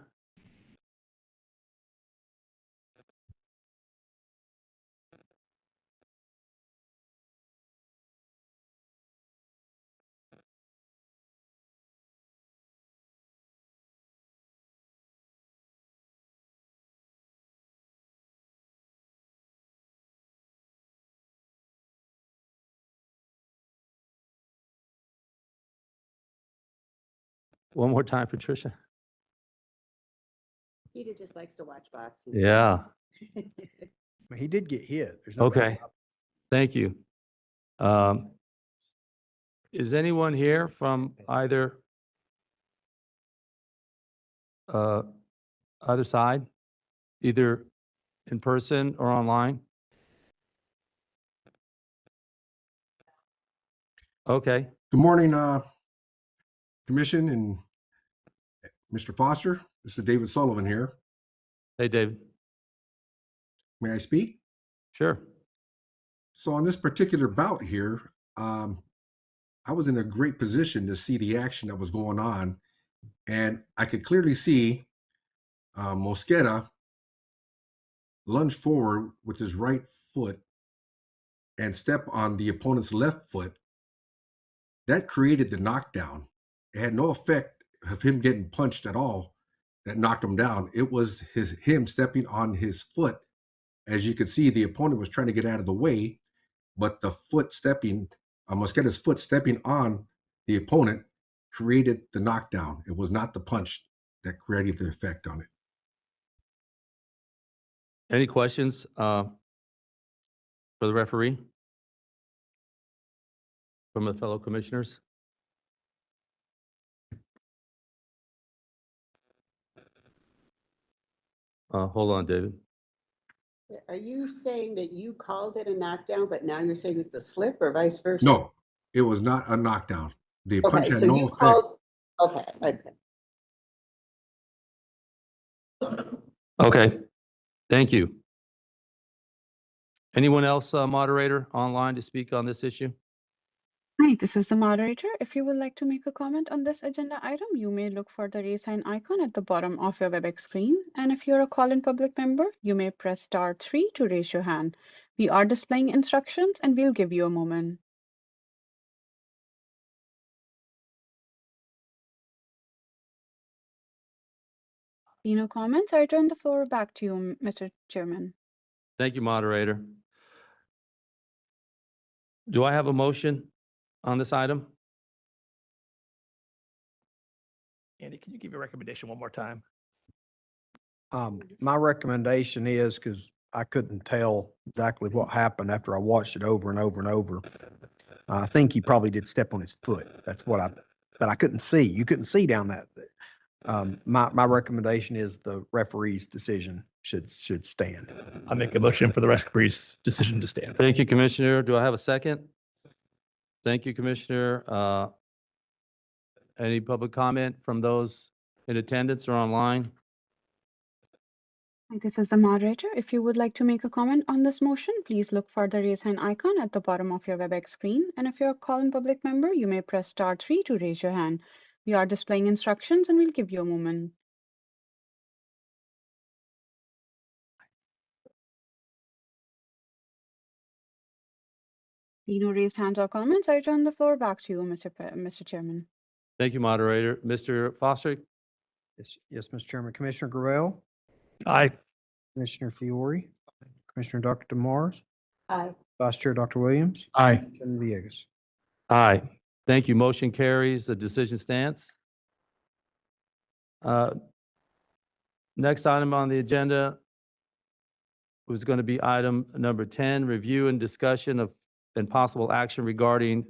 One more time, Patricia. Peter just likes to watch boxing. Yeah. He did get hit. There's no doubt Okay. about Thank you. Is anyone here from either side, either in person or online? Okay. Good morning, Commission and Mr. Foster. This is David Sullivan here. Hey, David. May I speak? Sure. So on this particular bout here, I was in a great position to see the action that was going on, and I could clearly see Mosqueda lunge forward with his right foot and step on the opponent's left foot. That created the knockdown. It had no effect of him getting punched at all that knocked him down. It was him stepping on his foot. As you could see, the opponent was trying to get out of the way, but the foot stepping, Mosqueda's foot stepping on the opponent created the knockdown. It was not the punch that created the effect on it. Any questions for the referee from the fellow commissioners? Hold on, David. Are you saying that you called it a knockdown, but now you're saying it's a slip, or vice versa? No, it was not a knockdown. The punch Okay, had so no you effect. called, okay. Okay. Thank you. Anyone else, moderator, online to speak on this issue? Hi, this is the moderator. If you would like to make a comment on this agenda item, you may look for the raise hand icon at the bottom of your WebEx screen. And if you're a call-in public member, you may press *3 to raise your hand. We are displaying instructions and we'll give you a moment. See no comments, I turn the floor back to you, Mr. Chairman. Thank you, moderator. Do I have a motion on this item? Andy, can you give your recommendation one more time? My recommendation is, because I couldn't tell exactly what happened after I watched it over and over and over. I think he probably did step on his foot. That's but I couldn't see. You couldn't see down that. My recommendation is the referee's decision should stand. I make a motion for the referee's decision to stand. Thank you, Commissioner. Do I have a second? Thank you, Commissioner. Any public comment from those in attendance or online? This is the moderator. If you would like to make a comment on this motion, please look for the raise hand icon at the bottom of your WebEx screen. And if you're a call-in public member, you may press *3 to raise your hand. We are displaying instructions and we'll give you a moment. See no raised hands or comments. I turn the floor back to you, Mr. Chairman. Thank you, moderator. Mr. Foster? Yes, Mr. Chairman. Commissioner Gravel, Aye. Commissioner Fiore, Commissioner Dr. Demars, Aye. Vice Chair Dr. Williams, Aye. Chairman Villegas. Aye. Thank you. Motion carries. The decision stands. Next item on the agenda was going to be item number 10, review and discussion of and possible action regarding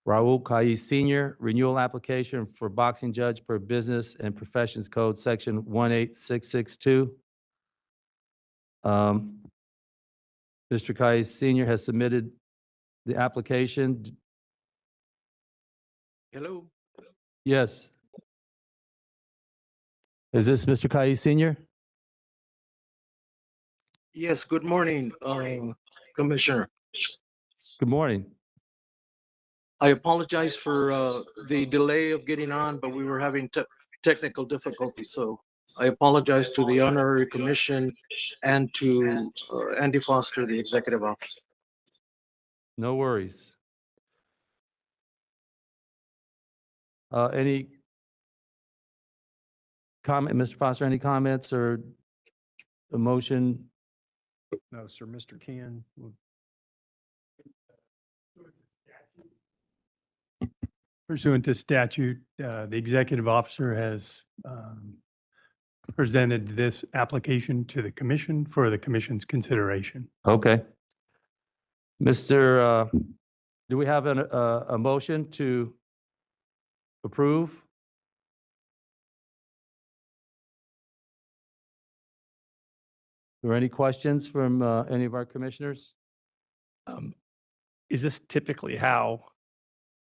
Raul Kais Senior renewal application for boxing judge per Business and Professions Code, Section 18662. Mr. Kais Senior has submitted the application. Hello. Yes. Is this Mr. Kais Senior? Yes, good morning, Commissioner. Good morning. I apologize for the delay of getting on, but we were having technical difficulties. So I apologize to the Honorary Commission and to Andy Foster, the Executive Officer. No worries. Any comment, Mr. Foster, any comments or a motion? No, sir. Mr. Ken. Pursuant to statute, the executive officer has presented this application to the commission for the commission's consideration. Okay. Mr., do we have a motion to approve? Are there any questions from any of our commissioners? Is this typically how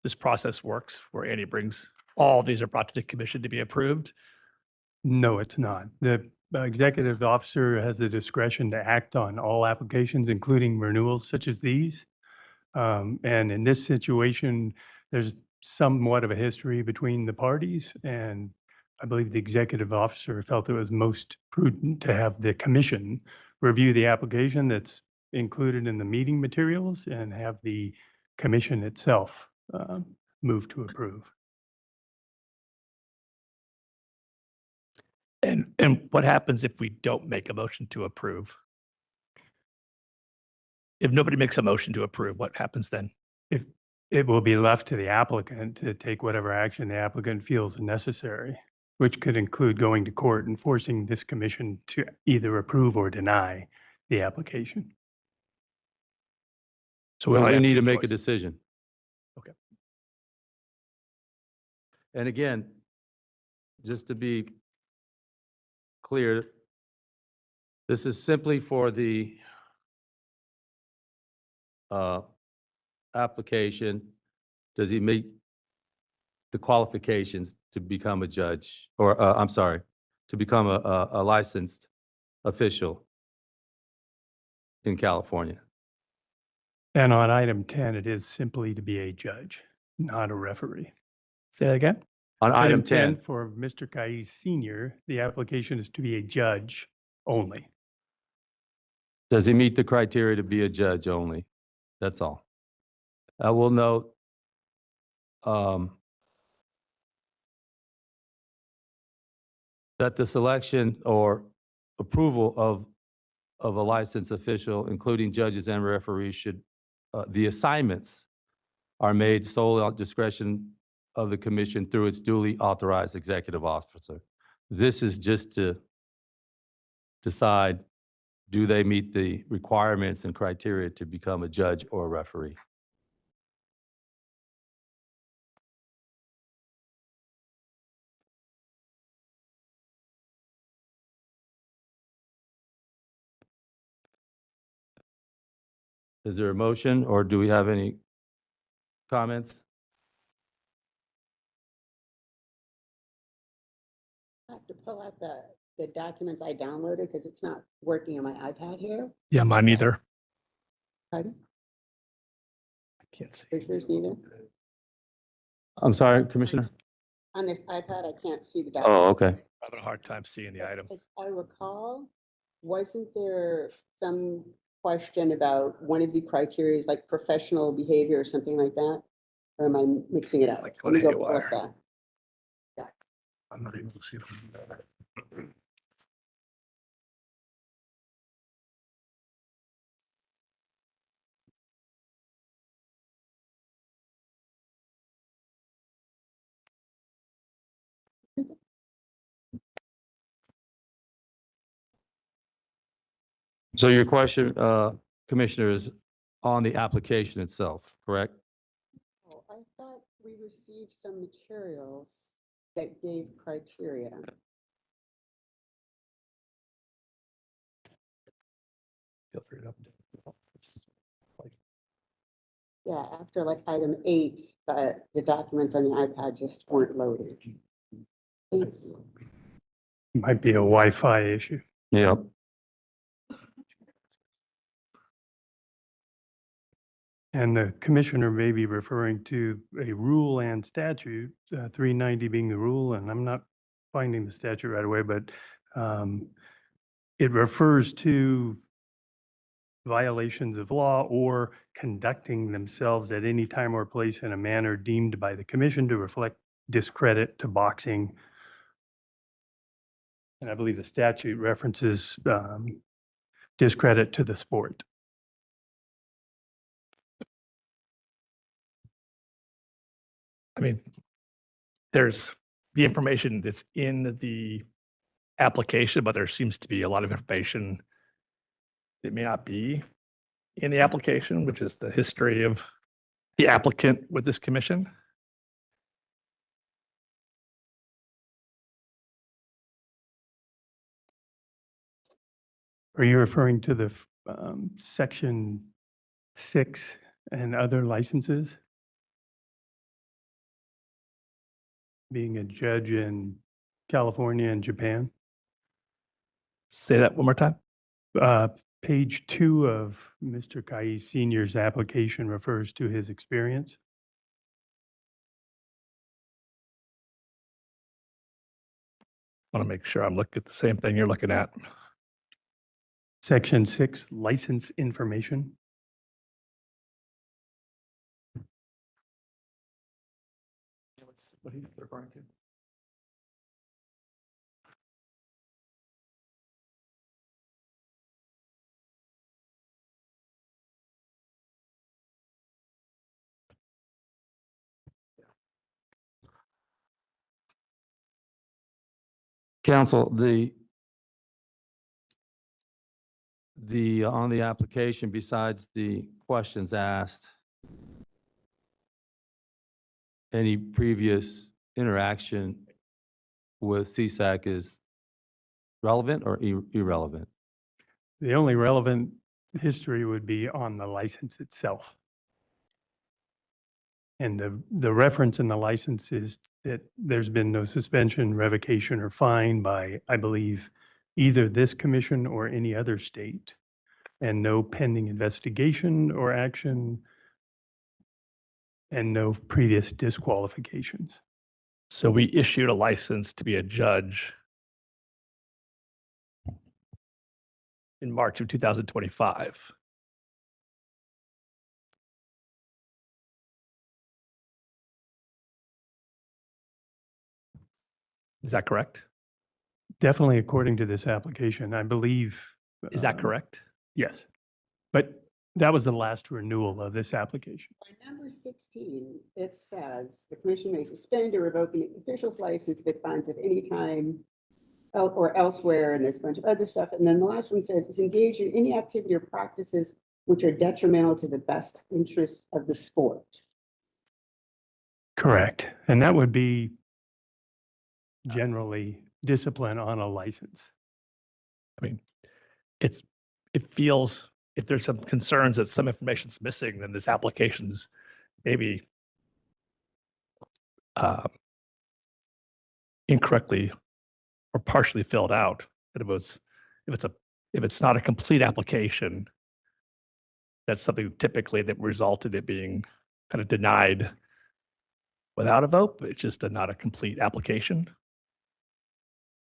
this process works, where Andy brings all these are brought to the commission to be approved? No, it's not. The executive officer has the discretion to act on all applications, including renewals such as these. And in this situation, there's somewhat of a history between the parties, and I believe the executive officer felt it was most prudent to have the commission review the application that's included in the meeting materials and have the commission itself move to approve. And what happens if we don't make a motion to approve? If nobody makes a motion to approve, what happens then? If it will be left to the applicant to take whatever action the applicant feels necessary, which could include going to court and forcing this commission to either approve or deny the application. So we have need to two make a choices. decision. Okay. And again, just to be clear, this is simply for the application. Does he meet the qualifications to become a judge, or I'm sorry, to become a licensed official in California? And on item 10, it is simply to be a judge, not a referee. Say that again? On item 10, For Mr. Kais Senior, the application is to be a judge only. does he meet the criteria to be a judge only? That's all. I will note that the selection or approval of a licensed official, including judges and referees, should, the assignments are made solely at discretion of the commission through its duly authorized executive officer. This is just to decide, do they meet the requirements and criteria to become a judge or a referee? Is there a motion, or do we have any comments? I have to pull out the documents I downloaded because it's not working on my iPad here. Yeah, mine either. Pardon? I can't see. Commissioners neither? I'm sorry, Commissioner? On this iPad, I can't see the Oh, documents. okay. I'm having a hard time seeing the item. As I recall, wasn't there some question about one of the criteria is like professional behavior or something like that? Or am I mixing it up? Like Let me go haywire. pull up that. I'm not able to see it. So your question, Commissioner, is on the application itself, correct? Oh, I thought we received some materials that gave criteria. Feel free to update. It's like- Yeah, after like item 8, the documents on the iPad just weren't loaded. Thank you. Might be a Wi-Fi issue. Yep. And the commissioner may be referring to a rule and statute, 390 being the rule, and I'm not finding the statute right away, but it refers to violations of law or conducting themselves at any time or place in a manner deemed by the commission to reflect discredit to boxing. And I believe the statute references discredit to the sport. I mean, there's the information that's in the application, but there seems to be a lot of information that may not be in the application, which is the history of the applicant with this commission. Are you referring to the section 6 and other licenses? Being a judge in California and Japan? Say that one more time. Page 2 of Mr. Kai Senior's application refers to his experience. I want to make sure I'm looking at the same thing you're looking at. Section 6, license information. What are you referring to? Counsel, on the application, besides the questions asked, any previous interaction with CSAC is relevant or irrelevant? The only relevant history would be on the license itself. And the reference in the license is that there's been no suspension, revocation, or fine by, I believe, either this commission or any other state, and no pending investigation or action, and no previous disqualifications. So we issued a license to be a judge in March of 2025. Is that correct? Definitely according to this application, I believe. Is that correct? Yes. But that was the last renewal of this application. By number 16, it says the commission may suspend or revoke an official's license if it finds at any time or elsewhere, and there's a bunch of other stuff. And then the last one says, is engaged in any activity or practices which are detrimental to the best interests of the sport. Correct. And that would be generally discipline on a license. I mean, it feels, if there's some concerns that some information's missing, then this application's maybe incorrectly or partially filled out. But if it's not a complete application, that's something typically that resulted in it being kind of denied without a vote, but it's just not a complete application.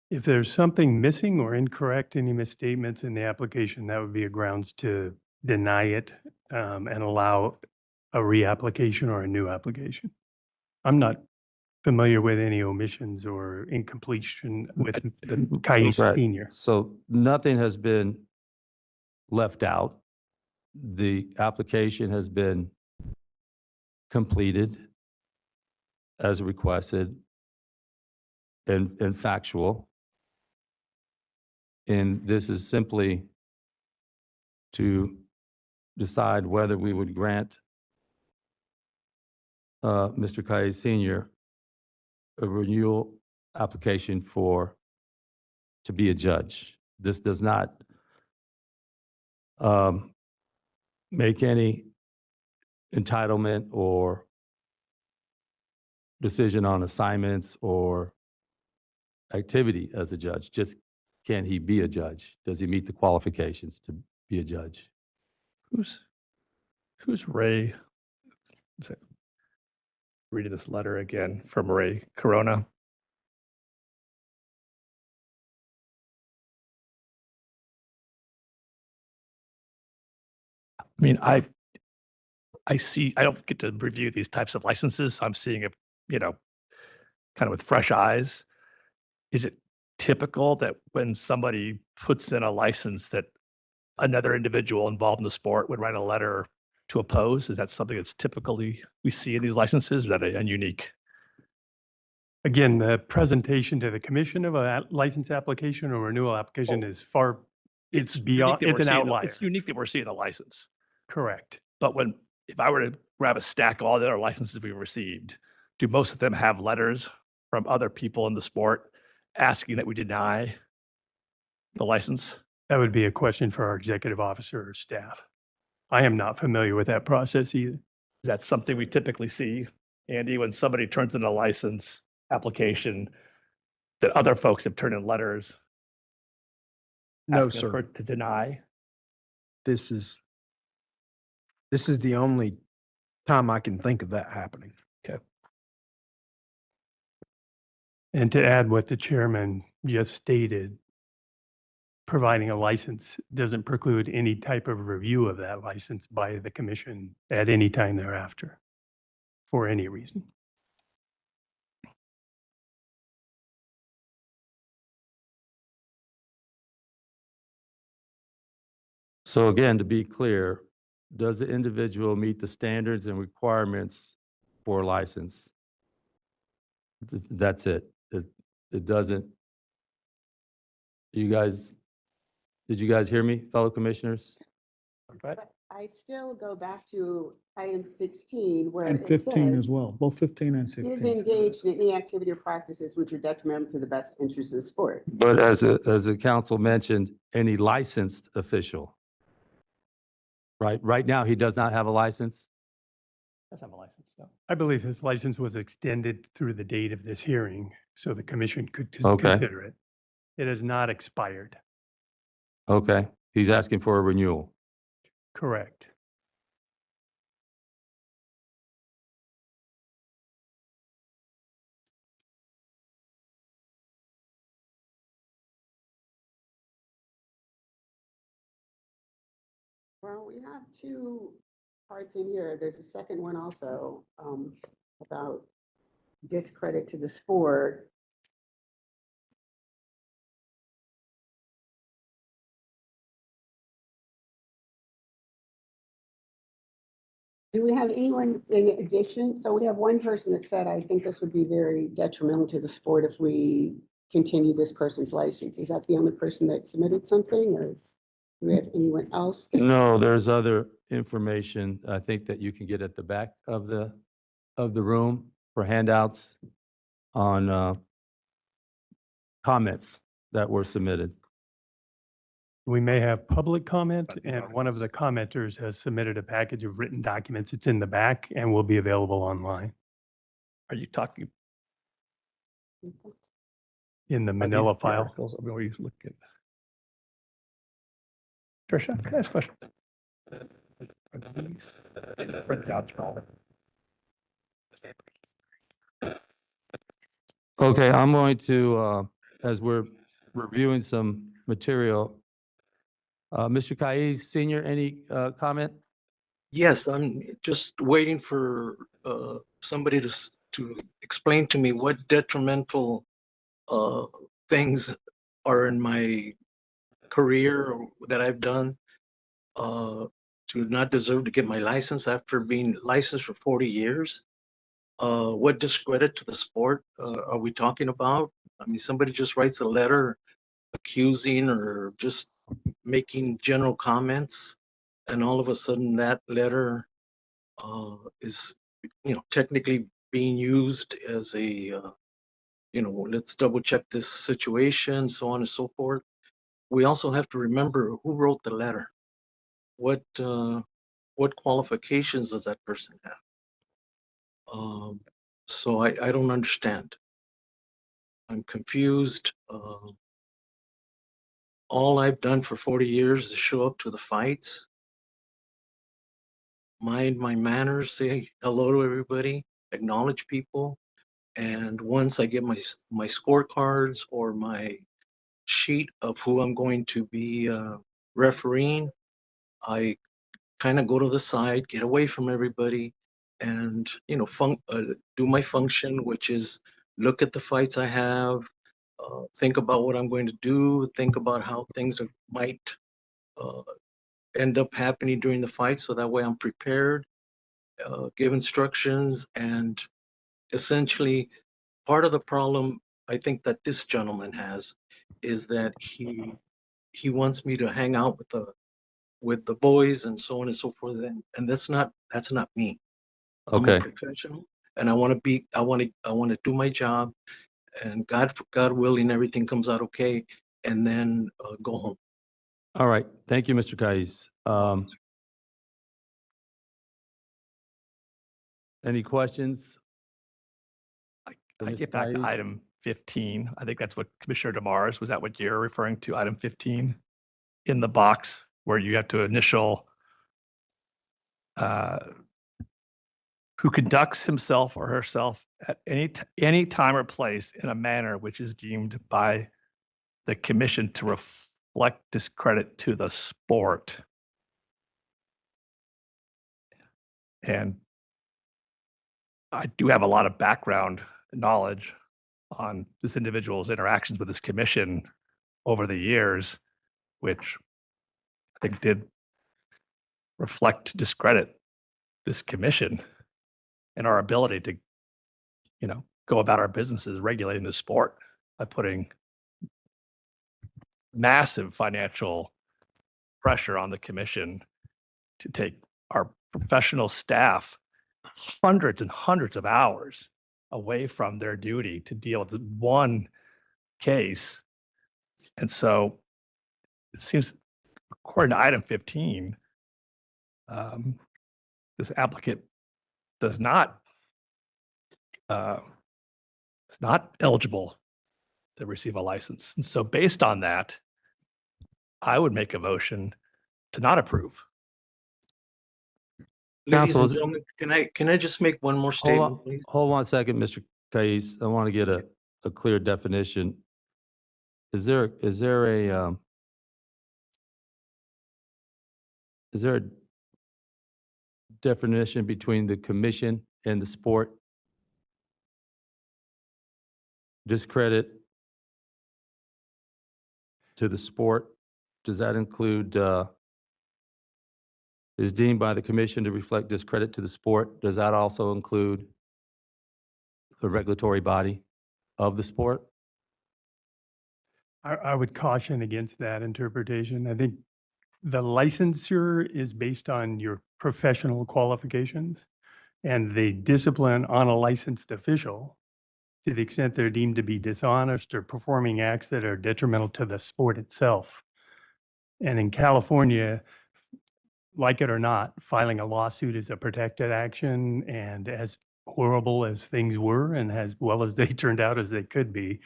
If there's something missing or incorrect, any misstatements in the application, that would be a grounds to deny it and allow a reapplication or a new application. I'm not familiar with any omissions or incompletion with the Cayce Right. Senior. So nothing has been left out. The application has been completed as requested and factual. And this is simply to decide whether we would grant Mr. Cayce Senior a renewal application to be a judge. This does not make any entitlement or decision on assignments or activity as a judge. Just can he be a judge? Does he meet the qualifications to be a judge? Who's Ray? Is it- Reading this letter again from Ray Corona. I mean, I see, I don't get to review these types of licenses. So I'm seeing it, kind of with fresh eyes. Is it typical that when somebody puts in a license that another individual involved in the sport would write a letter to oppose? Is that something that's typically we see in these licenses? Or is that a unique? Again, the presentation to the commission of a license application or renewal application is far, it's unique beyond, that it's we're an seeing outlier. It's unique that we're seeing a license. Correct. But if I were to grab a stack of all the other licenses we've received, do most of them have letters from other people in the sport asking that we deny the license? That would be a question for our executive officer or staff. I am not familiar with that process either. Is that something we typically see, Andy, when somebody turns in a license application that other folks have turned in letters? No, asking us sir. to deny? This is the only time I can think of that happening. Okay. And to add what the chairman just stated, providing a license doesn't preclude any type of review of that license by the commission at any time thereafter, for any reason. So again, to be clear, does the individual meet the standards and requirements for a license? That's it. It doesn't. Did you guys hear me, fellow commissioners? But I still go back to item 16 where And it 15 as says, well, both 15 and is 16. engaged in any activity or practices which are detrimental to the best interests of the sport. But as the council mentioned, any licensed official, right now, he does not have a license? Does have a license, no. I believe his license was extended through the date of this hearing, so the commission could Okay. consider it. It has not expired. Okay, he's asking for a renewal. Correct. Well, we have two parts in here. There's a second one also about discredit to the sport. Do we have anyone in addition? So we have one person that said, I think this would be very detrimental to the sport if we continue this person's license. Is that the only person that submitted something, or do we have anyone else? No, there's other information I think that you can get at the back of the room for handouts on comments that were submitted. We may have public comment, and one of the commenters has submitted a package of written documents. It's in the back and will be available online Are you talking? in the are these manila the file. articles? I mean, were you looking? Tricia, can I ask a question? Are these printouts from all? Okay, I'm going to, as we're reviewing some material, Mr. Kais, Senior, any comment? Yes, I'm just waiting for somebody to explain to me what detrimental things are in my career or that I've done to not deserve to get my license after being licensed for 40 years. What discredit to the sport are we talking about? I mean, somebody just writes a letter accusing or just making general comments, and all of a sudden that letter is, technically being used as a, let's double check this situation, so on and so forth. We also have to remember who wrote the letter. What qualifications does that person have? So I don't understand. I'm confused. All I've done for 40 years is show up to the fights, mind my manners, say hello to everybody, acknowledge people. And once I get my scorecards or my sheet of who I'm going to be refereeing, I kind of go to the side, get away from everybody, and do my function, which is look at the fights I have, think about what I'm going to do, think about how things might end up happening during the fight, so that way I'm prepared, give instructions, and essentially part of the problem I think that this gentleman has is that he wants me to hang out with the boys and so on and so forth, and that's not me. I'm a Okay. professional, and I want to do my job, and God willing, everything comes out okay, and then go home. All right. Thank you, Mr. Kais. Any questions? I get back to item 15. I think that's what Commissioner DeMars, was that what you're referring to, item 15? In the box where you have to initial who conducts himself or herself at any time or place in a manner which is deemed by the commission to reflect discredit to the sport. And I do have a lot of background knowledge on this individual's interactions with this commission over the years, which I think did reflect discredit this commission and our ability to, go about our businesses regulating the sport by putting massive financial pressure on the commission to take our professional staff hundreds and hundreds of hours away from their duty to deal with one case. And so it seems, according to item 15, this applicant is not eligible to receive a license. And so based on that, I would make a motion to not approve. Ladies and Council, gentlemen, can I just make one more statement, please? Hold on a second, Mr. Kais. I want to get a clear definition. Is there a definition between the commission and the sport? Discredit to the sport, does that include, is deemed by the commission to reflect discredit to the sport? Does that also include the regulatory body of the sport? I would caution against that interpretation. I think the licensure is based on your professional qualifications, and the discipline on a licensed official, to the extent they're deemed to be dishonest or performing acts that are detrimental to the sport itself. And in California, like it or not, filing a lawsuit is a protected action, and as horrible as things were and as well as they turned out as they could be,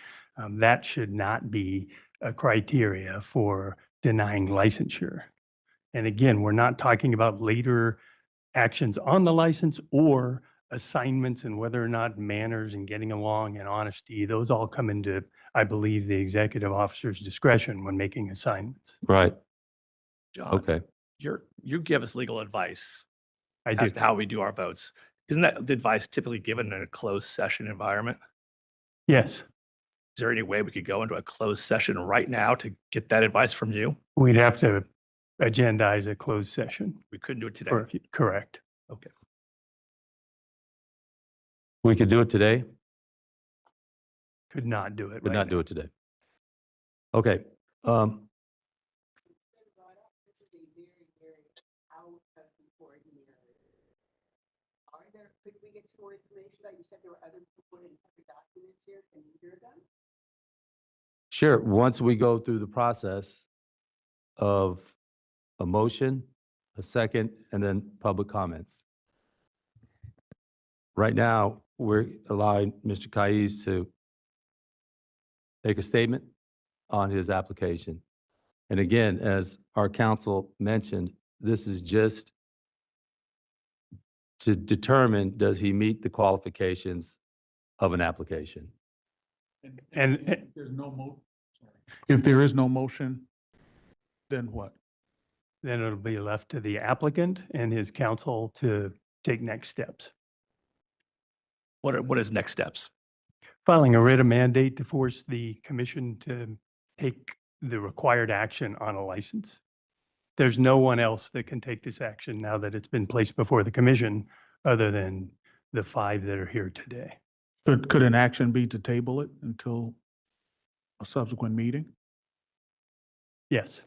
that should not be a criteria for denying licensure. And again, we're not talking about later actions on the license or assignments and whether or not manners and getting along and honesty. Those all come into, I believe, the executive officer's discretion when making assignments. Right. John, Okay. you give us legal advice I do. as to how we do our votes. Isn't that the advice typically given in a closed session environment? Yes, Is there any way we could go into a closed session right now to get that advice from you? we'd have to agendize a closed session. We couldn't do it today. Correct. Okay. We could do it today, Could not do it but right not now. do it today. Okay. Could we get some more information about, you said there were other important documents here, can you hear them? Sure. Once we go through the process of a motion, a second, and then public comments. Right now, we're allowing Mr. Kais to make a statement on his application. And again, as our counsel mentioned, this is just to determine, does he meet the qualifications of an application? And If there is no motion, then what? then it'll be left to the applicant and his counsel to take next steps. What is next steps? Filing a writ of mandate to force the commission to take the required action on a license. There's no one else that can take this action now that it's been placed before the commission, other than the 5 that are here today. Could an action be to table it until a subsequent meeting? Yes.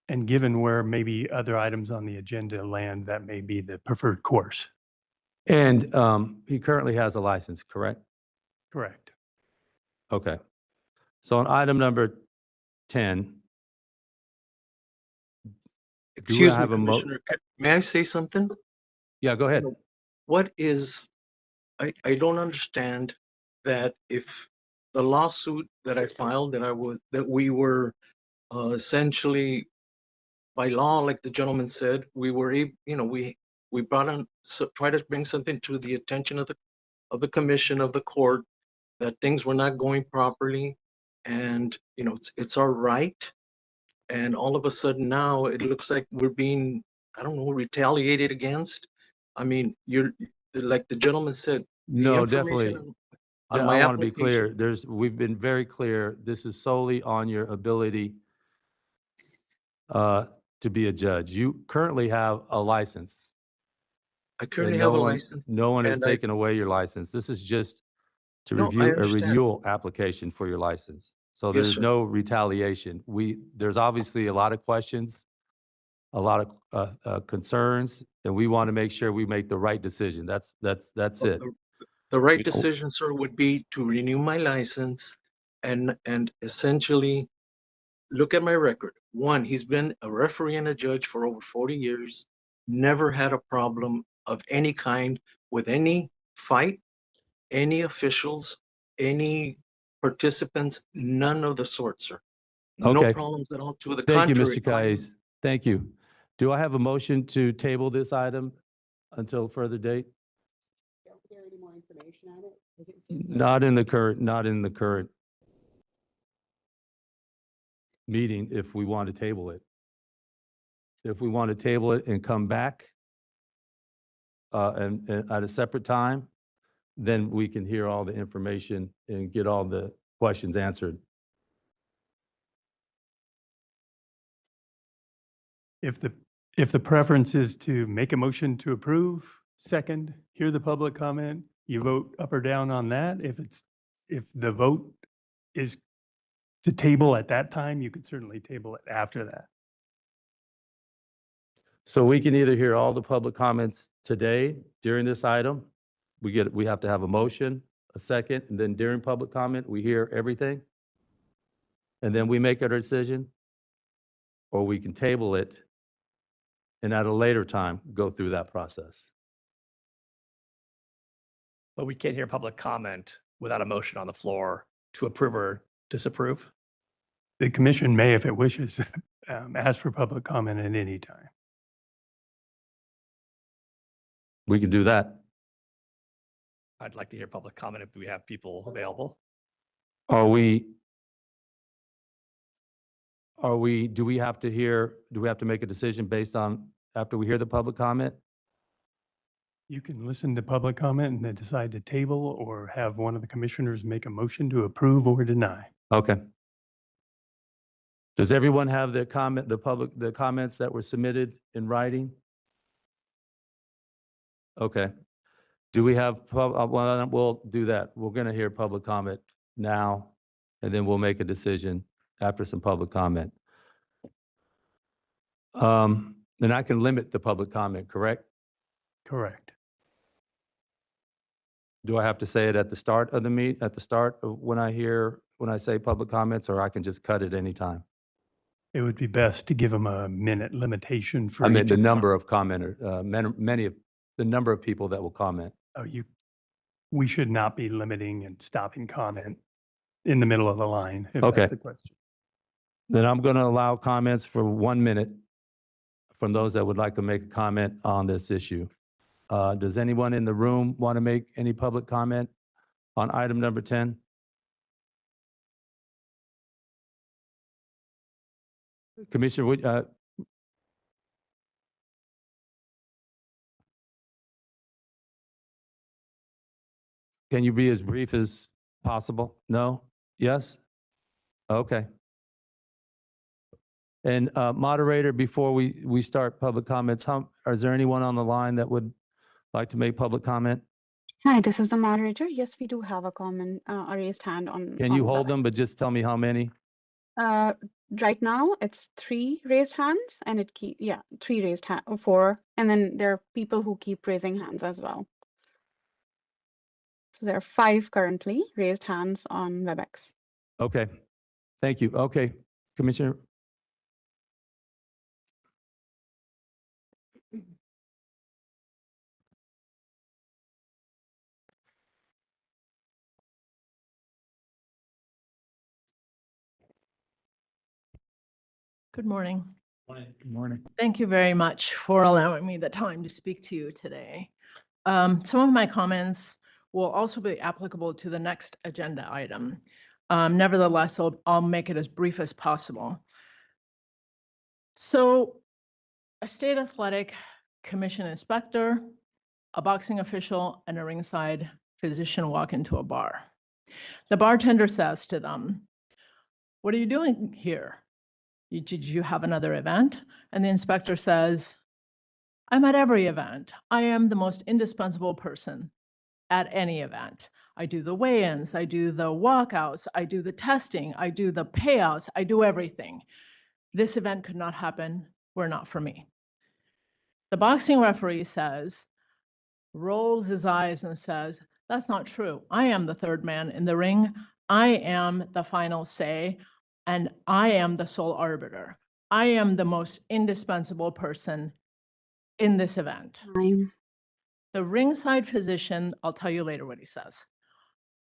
And given where maybe other items on the agenda land, that may be the preferred course. And he currently has a license, correct? Correct. Okay. So on item number 10, do I Excuse me, have a mo- Commissioner, may I say something? Yeah, go ahead. What is, I don't understand that if the lawsuit that I filed, that we were essentially by law, like the gentleman said, we were able, we brought on, try to bring something to the attention of the commission, of the court, that things were not going properly, and it's our right. And all of a sudden now it looks like we're being, I don't know, retaliated against. I mean, you're like the gentleman said. the No, information definitely. on my I want to be application- clear. We've been very clear. This is solely on your ability to be a judge. You currently have a license. I currently and have no a one- license. No one has and I- taken away your license. This is just to No, I review a understand. renewal application for your license. So Yes, there's sir. no retaliation. There's obviously a lot of questions, a lot of concerns, and we want to make sure we make the right decision. That's it. The right You know- decision, sir, would be to renew my license and essentially look at my record. One, he's been a referee and a judge for over 40 years, never had a problem of any kind with any fight, any officials, any participants, none of the sort, sir. No Okay. problems at all. To the Thank you, contrary. Mr. Kais. Thank you. Do I have a motion to table this item until further date? Is there any more information on it? 'Cause it seems like- Not in the current meeting if we want to table it. If we want to table it and come back and at a separate time, then we can hear all the information and get all the questions answered. If the preference is to make a motion to approve, second, hear the public comment, you vote up or down on that. If the vote is to table at that time, you could certainly table it after that. So we can either hear all the public comments today during this item. We have to have a motion, a second, and then during public comment, we hear everything. And then we make our decision. Or we can table it and at a later time, go through that process. But we can't hear public comment without a motion on the floor to approve or disapprove. The commission may, if it wishes, ask for public comment at any time. We can do that. I'd like to hear public comment if we have people available. Are we do we have to make a decision based on, after we hear the public comment? You can listen to public comment and then decide to table or have one of the commissioners make a motion to approve or deny. Okay. Does everyone have the comments that were submitted in writing? Okay. Do we have, well, we'll do that. We're going to hear public comment now, and then we'll make a decision after some public comment. Then I can limit the public comment, correct? Correct. Do I have to say it at the start of the at the start of when I say public comments, or I can just cut it anytime? It would be best to give them a minute limitation for I mean, each the of number of commenters, the number of people that will comment. we should not be limiting and stopping comment in the middle of the line, if Okay. that's the question. Then I'm going to allow comments for 1 minute from those that would like to make a comment on this issue. Does anyone in the room want to make any public comment on item number 10? Commissioner, can you be as brief as possible? No? Yes? Okay. And moderator, before we start public comments, is there anyone on the line that would like to make public comment? Hi, this is the moderator. Yes, we do have a comment, a raised hand on. Can you hold them, but just tell me how many? Right now, it's 3 raised hands, and 3 raised hands, 4, and then there are people who keep raising hands as well. So there are 5 currently raised hands on WebEx. Okay, thank you. Okay, Commissioner. Good morning. Good morning. Thank you very much for allowing me the time to speak to you today. Some of my comments will also be applicable to the next agenda item. Nevertheless, I'll make it as brief as possible. So a state athletic commission inspector, a boxing official, and a ringside physician walk into a bar. The bartender says to them, "What are you doing here? Did you have another event?" And the inspector says, "I'm at every event. I am the most indispensable person at any event. I do the weigh-ins, I do the walkouts, I do the testing, I do the payouts, I do everything. This event could not happen, were not for me." The boxing referee rolls his eyes and says, "That's not true. I am the third man in the ring. I am the final say. And I am the sole arbiter. I am the most indispensable person in this event." The ringside physician, I'll tell you later what he says.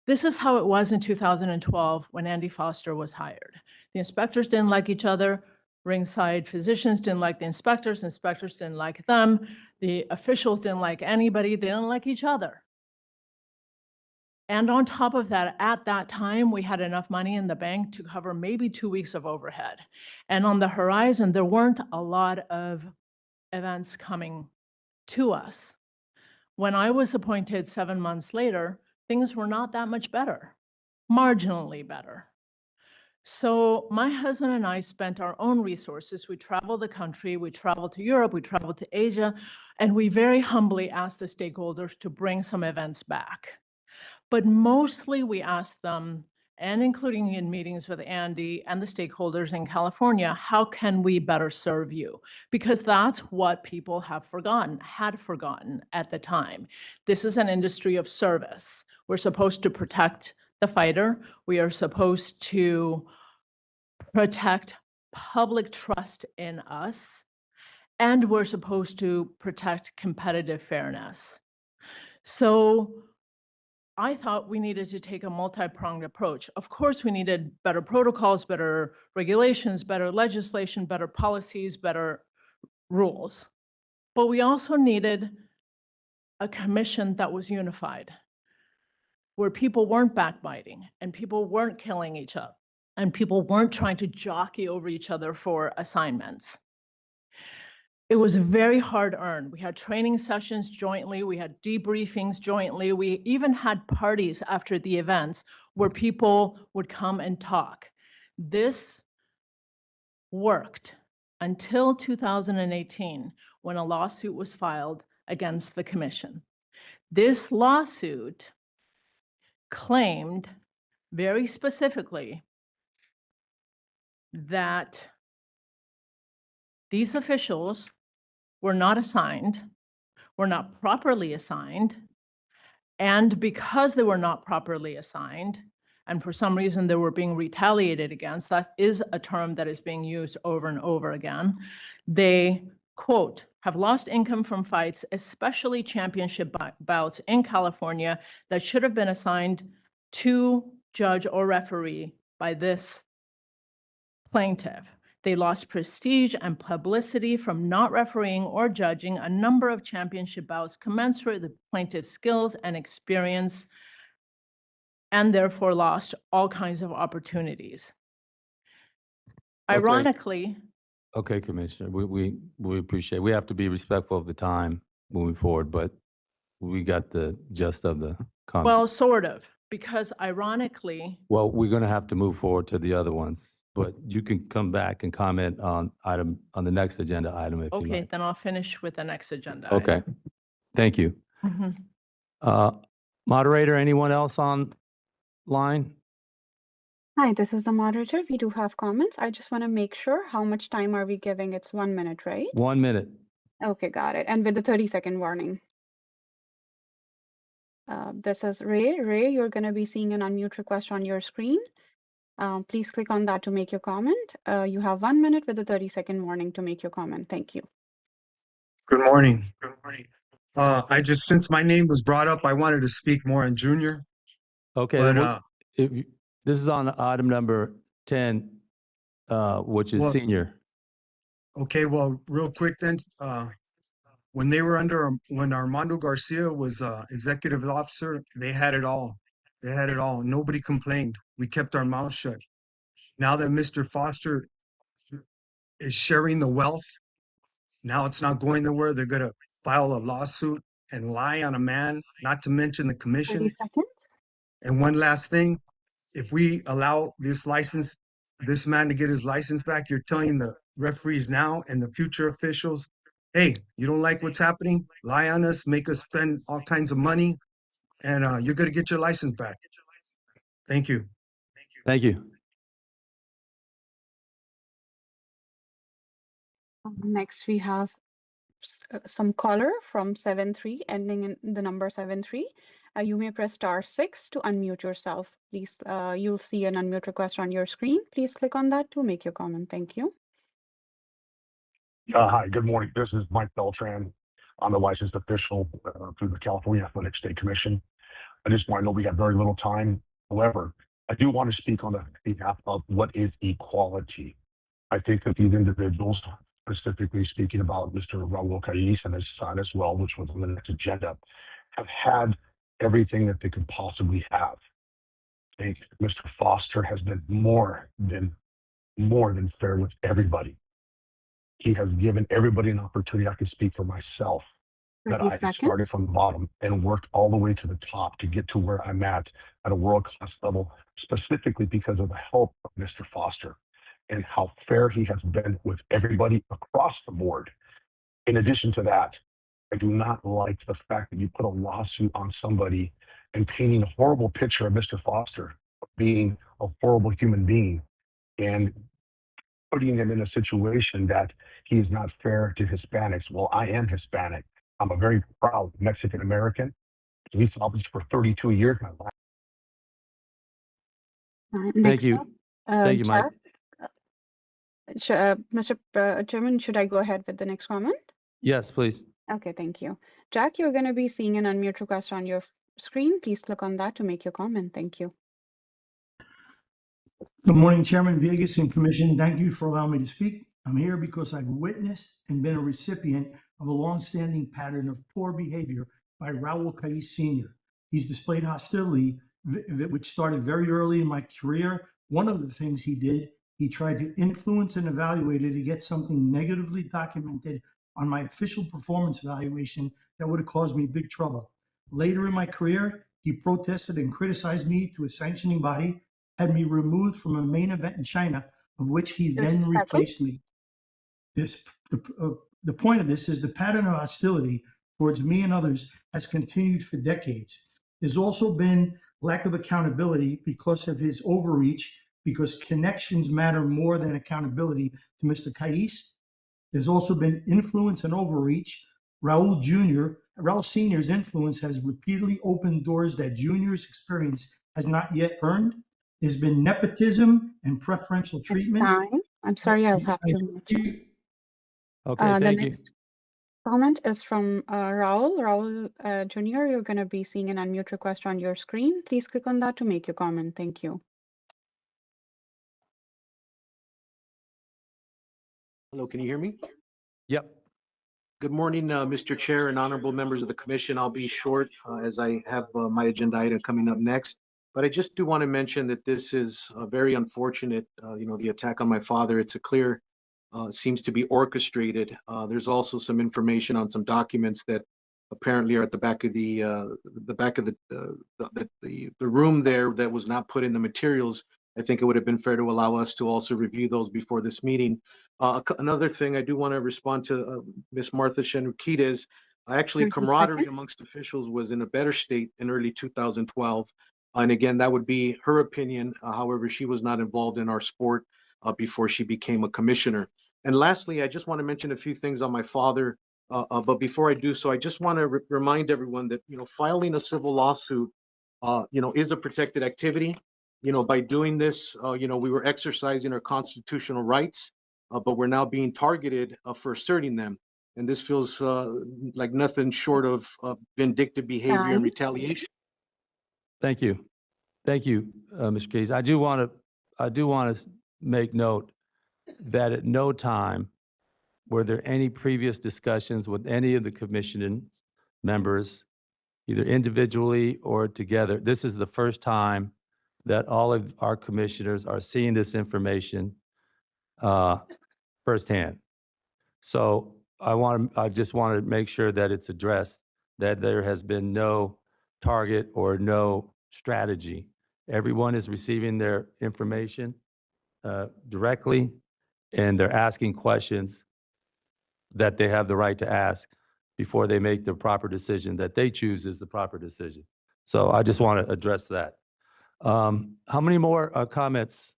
This is how it was in 2012 when Andy Foster was hired. The inspectors didn't like each other. Ringside physicians didn't like the inspectors. Inspectors didn't like them. The officials didn't like anybody. They didn't like each other. And on top of that, at that time, we had enough money in the bank to cover maybe 2 weeks of overhead. And on the horizon, there weren't a lot of events coming to us. When I was appointed 7 months later, things were not that much better, marginally better. So my husband and I spent our own resources. We traveled the country, we traveled to Europe, we traveled to Asia, and we very humbly asked the stakeholders to bring some events back. But mostly we asked them, and including in meetings with Andy and the stakeholders in California, how can we better serve you? Because that's what people had forgotten at the time. This is an industry of service. We're supposed to protect the fighter. We are supposed to protect public trust in us. And we're supposed to protect competitive fairness. So I thought we needed to take a multi-pronged approach. Of course, we needed better protocols, better regulations, better legislation, better policies, better rules. But we also needed a commission that was unified, where people weren't backbiting and people weren't killing each other and people weren't trying to jockey over each other for assignments. It was very hard earned. We had training sessions jointly, we had debriefings jointly, we even had parties after the events where people would come and talk. This worked until 2018, when a lawsuit was filed against the commission. This lawsuit claimed very specifically that these officials were not assigned, were not properly assigned, and because they were not properly assigned, and for some reason they were being retaliated against, that is a term that is being used over and over again, they, quote, have lost income from fights, especially championship bouts in California that should have been assigned to judge or referee by this plaintiff. They lost prestige and publicity from not refereeing or judging a number of championship bouts commensurate with the plaintiff's skills and experience, and therefore lost all kinds of opportunities. Okay. Ironically, Okay, Commissioner, we appreciate, we have to be respectful of the time moving forward, but we got the gist of the comment. well, sort of, because ironically, Well, we're going to have to move forward to the other ones, but you can come back and comment on the next agenda item if you okay, like. then I'll finish with the next agenda. Okay, thank you. Mhm. Moderator, anyone else online? Hi, this is the moderator. We do have comments. I just want to make sure, how much time are we giving? It's 1 minute, right? 1 minute. Okay, got it. And with the 30-second warning. This is Ray. Ray, you're going to be seeing an unmute request on your screen. Please click on that to make your comment. You have 1 minute with a 30-second warning to make your comment. Thank you. Good morning. Good morning. Since my name was brought up, I wanted to speak more on Junior. Okay, But, this is on item number 10, which is Well- senior. Okay, well, real quick then, when Armando Garcia was executive officer, they had it all. They had it all. Nobody complained. We kept our mouths shut. Now that Mr. Foster is sharing the wealth, now it's not going nowhere. They're gonna file a lawsuit and lie on a man, not to mention the 30 commission. seconds. And one last thing, if we allow this man to get his license back, you're telling the referees now and the future officials, hey, you don't like what's happening? Lie on us, make us spend all kinds of money, and you're gonna get your license back. Thank you. Thank you. Next, we have some caller from 73, ending in the number 73. You may press *6 to unmute yourself. Please, you'll see an unmute request on your screen. Please click on that to make your comment. Thank you. Hi, good morning. This is Mike Beltran. I'm the licensed official through the California Athletic State Commission. I just want to know we got very little time. However, I do want to speak on behalf of what is equality. I think that these individuals, specifically speaking about Mr. Raul Caiz and his son as well, which was on the next agenda, have had everything that they could possibly have. I think Mr. Foster has been more than fair with everybody. He has given everybody an opportunity. I can speak for myself that 30 I seconds. started from the bottom and worked all the way to the top to get to where I'm at a world-class level, specifically because of the help of Mr. Foster and how fair he has been with everybody across the board. In addition to that, I do not like the fact that you put a lawsuit on somebody and painting a horrible picture of Mr. Foster being a horrible human being and putting him in a situation that he is not fair to Hispanics. Well, I am Hispanic. I'm a very proud Mexican American. Police officer for 32 years. Thank Next you. up, Thank you, Mike. Jack. Mr. Chairman, should I go ahead with the next comment? Yes, please. Okay, thank you. Jack, you're going to be seeing an unmute request on your screen. Please click on that to make your comment. Thank you. Good morning, Chairman Vegas and Commission. Thank you for allowing me to speak. I'm here because I've witnessed and been a recipient of a longstanding pattern of poor behavior by Raul Caiz Sr. He's displayed hostility, which started very early in my career One of the things he did, he tried to influence an evaluator to get something negatively documented on my official performance evaluation that would have caused me big trouble. Later in my career, he protested and criticized me to a sanctioning body, had me removed from a main event in China, of which he 30 then seconds. replaced me. The point of this is the pattern of hostility towards me and others has continued for decades. There's also been lack of accountability because of his overreach, because connections matter more than accountability to Mr. Cais. There's also been influence and overreach. Raul Sr.'s influence has repeatedly opened doors that Junior's experience has not yet earned. There's been nepotism and preferential treatment. Time. I'm sorry, I'll have to mute you. Okay, The thank you. next comment is from Raul. Raul Jr., you're going to be seeing an unmute request on your screen. Please click on that to make your comment. Thank you. Hello, can you hear me? Yep. Good morning, Mr. Chair and honorable members of the commission. I'll be short as I have my agenda item coming up next. But I just do want to mention that this is very unfortunate, the attack on my father. It's a clear, seems to be orchestrated. There's also some information on some documents that apparently are at the back of the room there that was not put in the materials. I think it would have been fair to allow us to also review those before this meeting. Another thing I do want to respond to Ms. Martha Shenukidis. Actually, camaraderie amongst officials was in a better state in early 2012. And again, that would be her opinion. However, she was not involved in our sport before she became a commissioner. And lastly, I just want to mention a few things on my father. But before I do so, I just want to remind everyone that, filing a civil lawsuit, is a protected activity. By doing this, we were exercising our constitutional rights, but we're now being targeted for asserting them. And this feels like nothing short of vindictive behavior and retaliation. Thank you. Thank you, Mr. Case. I do want to make note that at no time were there any previous discussions with any of the commission members, either individually or together. This is the first time that all of our commissioners are seeing this information firsthand. So I just want to make sure that it's addressed, that there has been no target or no strategy. Everyone is receiving their information directly, and they're asking questions that they have the right to ask before they make the proper decision that they choose is the proper decision. So I just want to address that. How many more comments,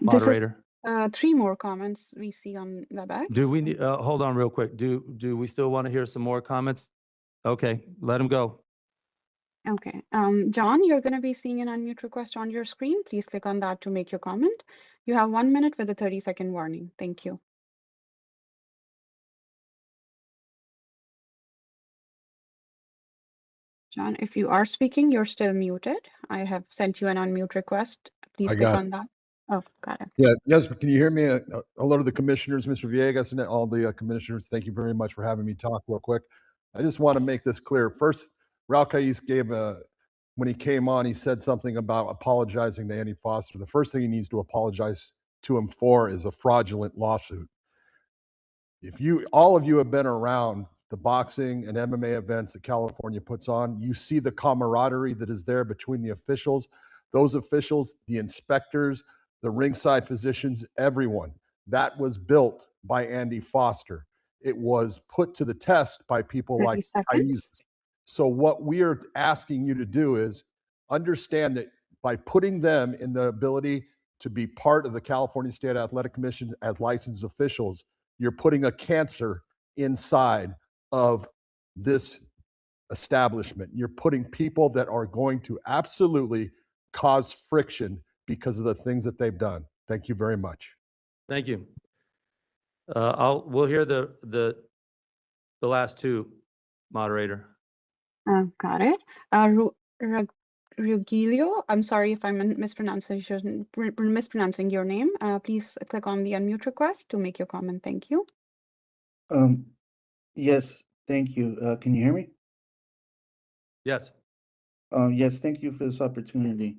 moderator? This is 3 more comments we see on WebEx. Do we need, hold on real quick. Do we still want to hear some more comments? Okay, let them go. Okay. John, you're going to be seeing an unmute request on your screen. Please click on that to make your comment. You have 1 minute with a 30-second warning. Thank you. John, if you are speaking, you're still muted. I have sent you an unmute request. Please click on that. Oh, got it. Yeah, yes, but can you hear me? Hello to the commissioners, Mr. Villegas, and all the commissioners. Thank you very much for having me talk real quick. I just want to make this clear. First, Raul Cais when he came on, he said something about apologizing to Andy Foster. The first thing he needs to apologize to him for is a fraudulent lawsuit. All of you have been around the boxing and MMA events that California puts on, you see the camaraderie that is there between the officials, those officials, the inspectors, the ringside physicians, everyone. That was built by Andy Foster. It was put to the test by people like Cais. So what we're asking you to do is understand that by putting them in the ability to be part of the California State Athletic Commission as licensed officials, you're putting a cancer inside of this establishment. You're putting people that are going to absolutely cause friction because of the things that they've done. Thank you very much. Thank you. We'll hear the last 2, moderator. Got it. Rugilio, I'm sorry if I'm mispronouncing your name. Please click on the unmute request to make your comment. Thank you. Yes, thank you. Can you hear me? Yes. Yes, thank you for this opportunity.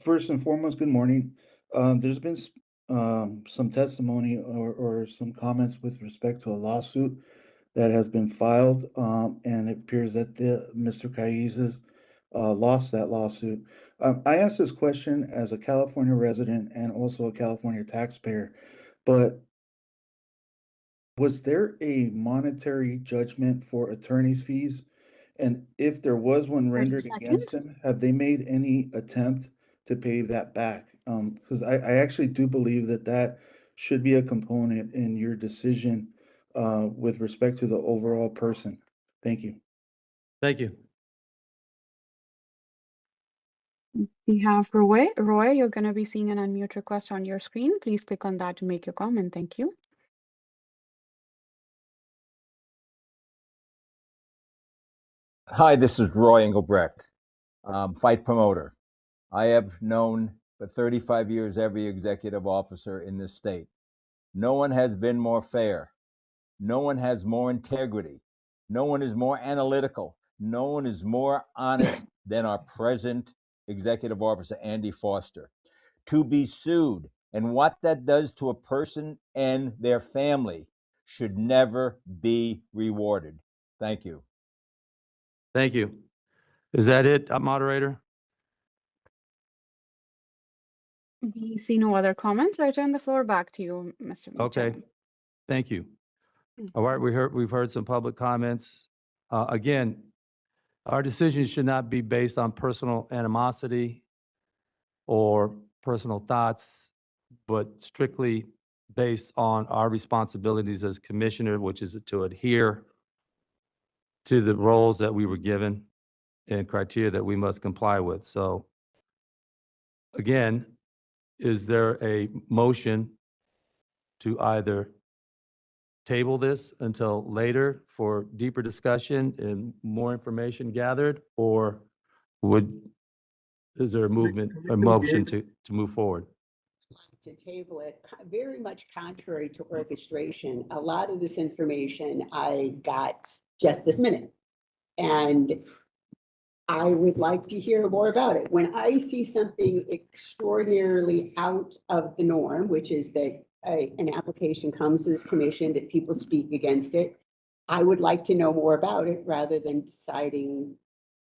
First and foremost, good morning. There's been some testimony or some comments with respect to a lawsuit that has been filed, and it appears that Mr. Calles lost that lawsuit. I asked this question as a California resident and also a California taxpayer, but was there a monetary judgment for attorney's fees? And if there was one 30 rendered against seconds. him, have they made any attempt to pay that back? Because I actually do believe that that should be a component in your decision with respect to the overall person. Thank you. Thank you. We have Roy. Roy, you're going to be seeing an unmute request on your screen. Please click on that to make your comment. Thank you. Hi, this is Roy Engelbrecht, fight promoter. I have known for 35 years every executive officer in this state. No one has been more fair. No one has more integrity. No one is more analytical. No one is more honest than our present executive officer, Andy Foster. To be sued and what that does to a person and their family should never be rewarded. Thank you. Thank you. Is that it, moderator? We see no other comments. I turn the floor back to you, Mr. Okay. Chairman. Thank you. All right, we've heard some public comments. Again, our decisions should not be based on personal animosity or personal thoughts, but strictly based on our responsibilities as commissioner, which is to adhere to the roles that we were given and criteria that we must comply with. So again, is there a motion to either table this until later for deeper discussion and more information gathered, or is there a motion to move forward? To table it, very much contrary to orchestration. A lot of this information I got just this minute. And I would like to hear more about it. When I see something extraordinarily out of the norm, which is that an application comes to this commission, that people speak against it, I would like to know more about it rather than deciding,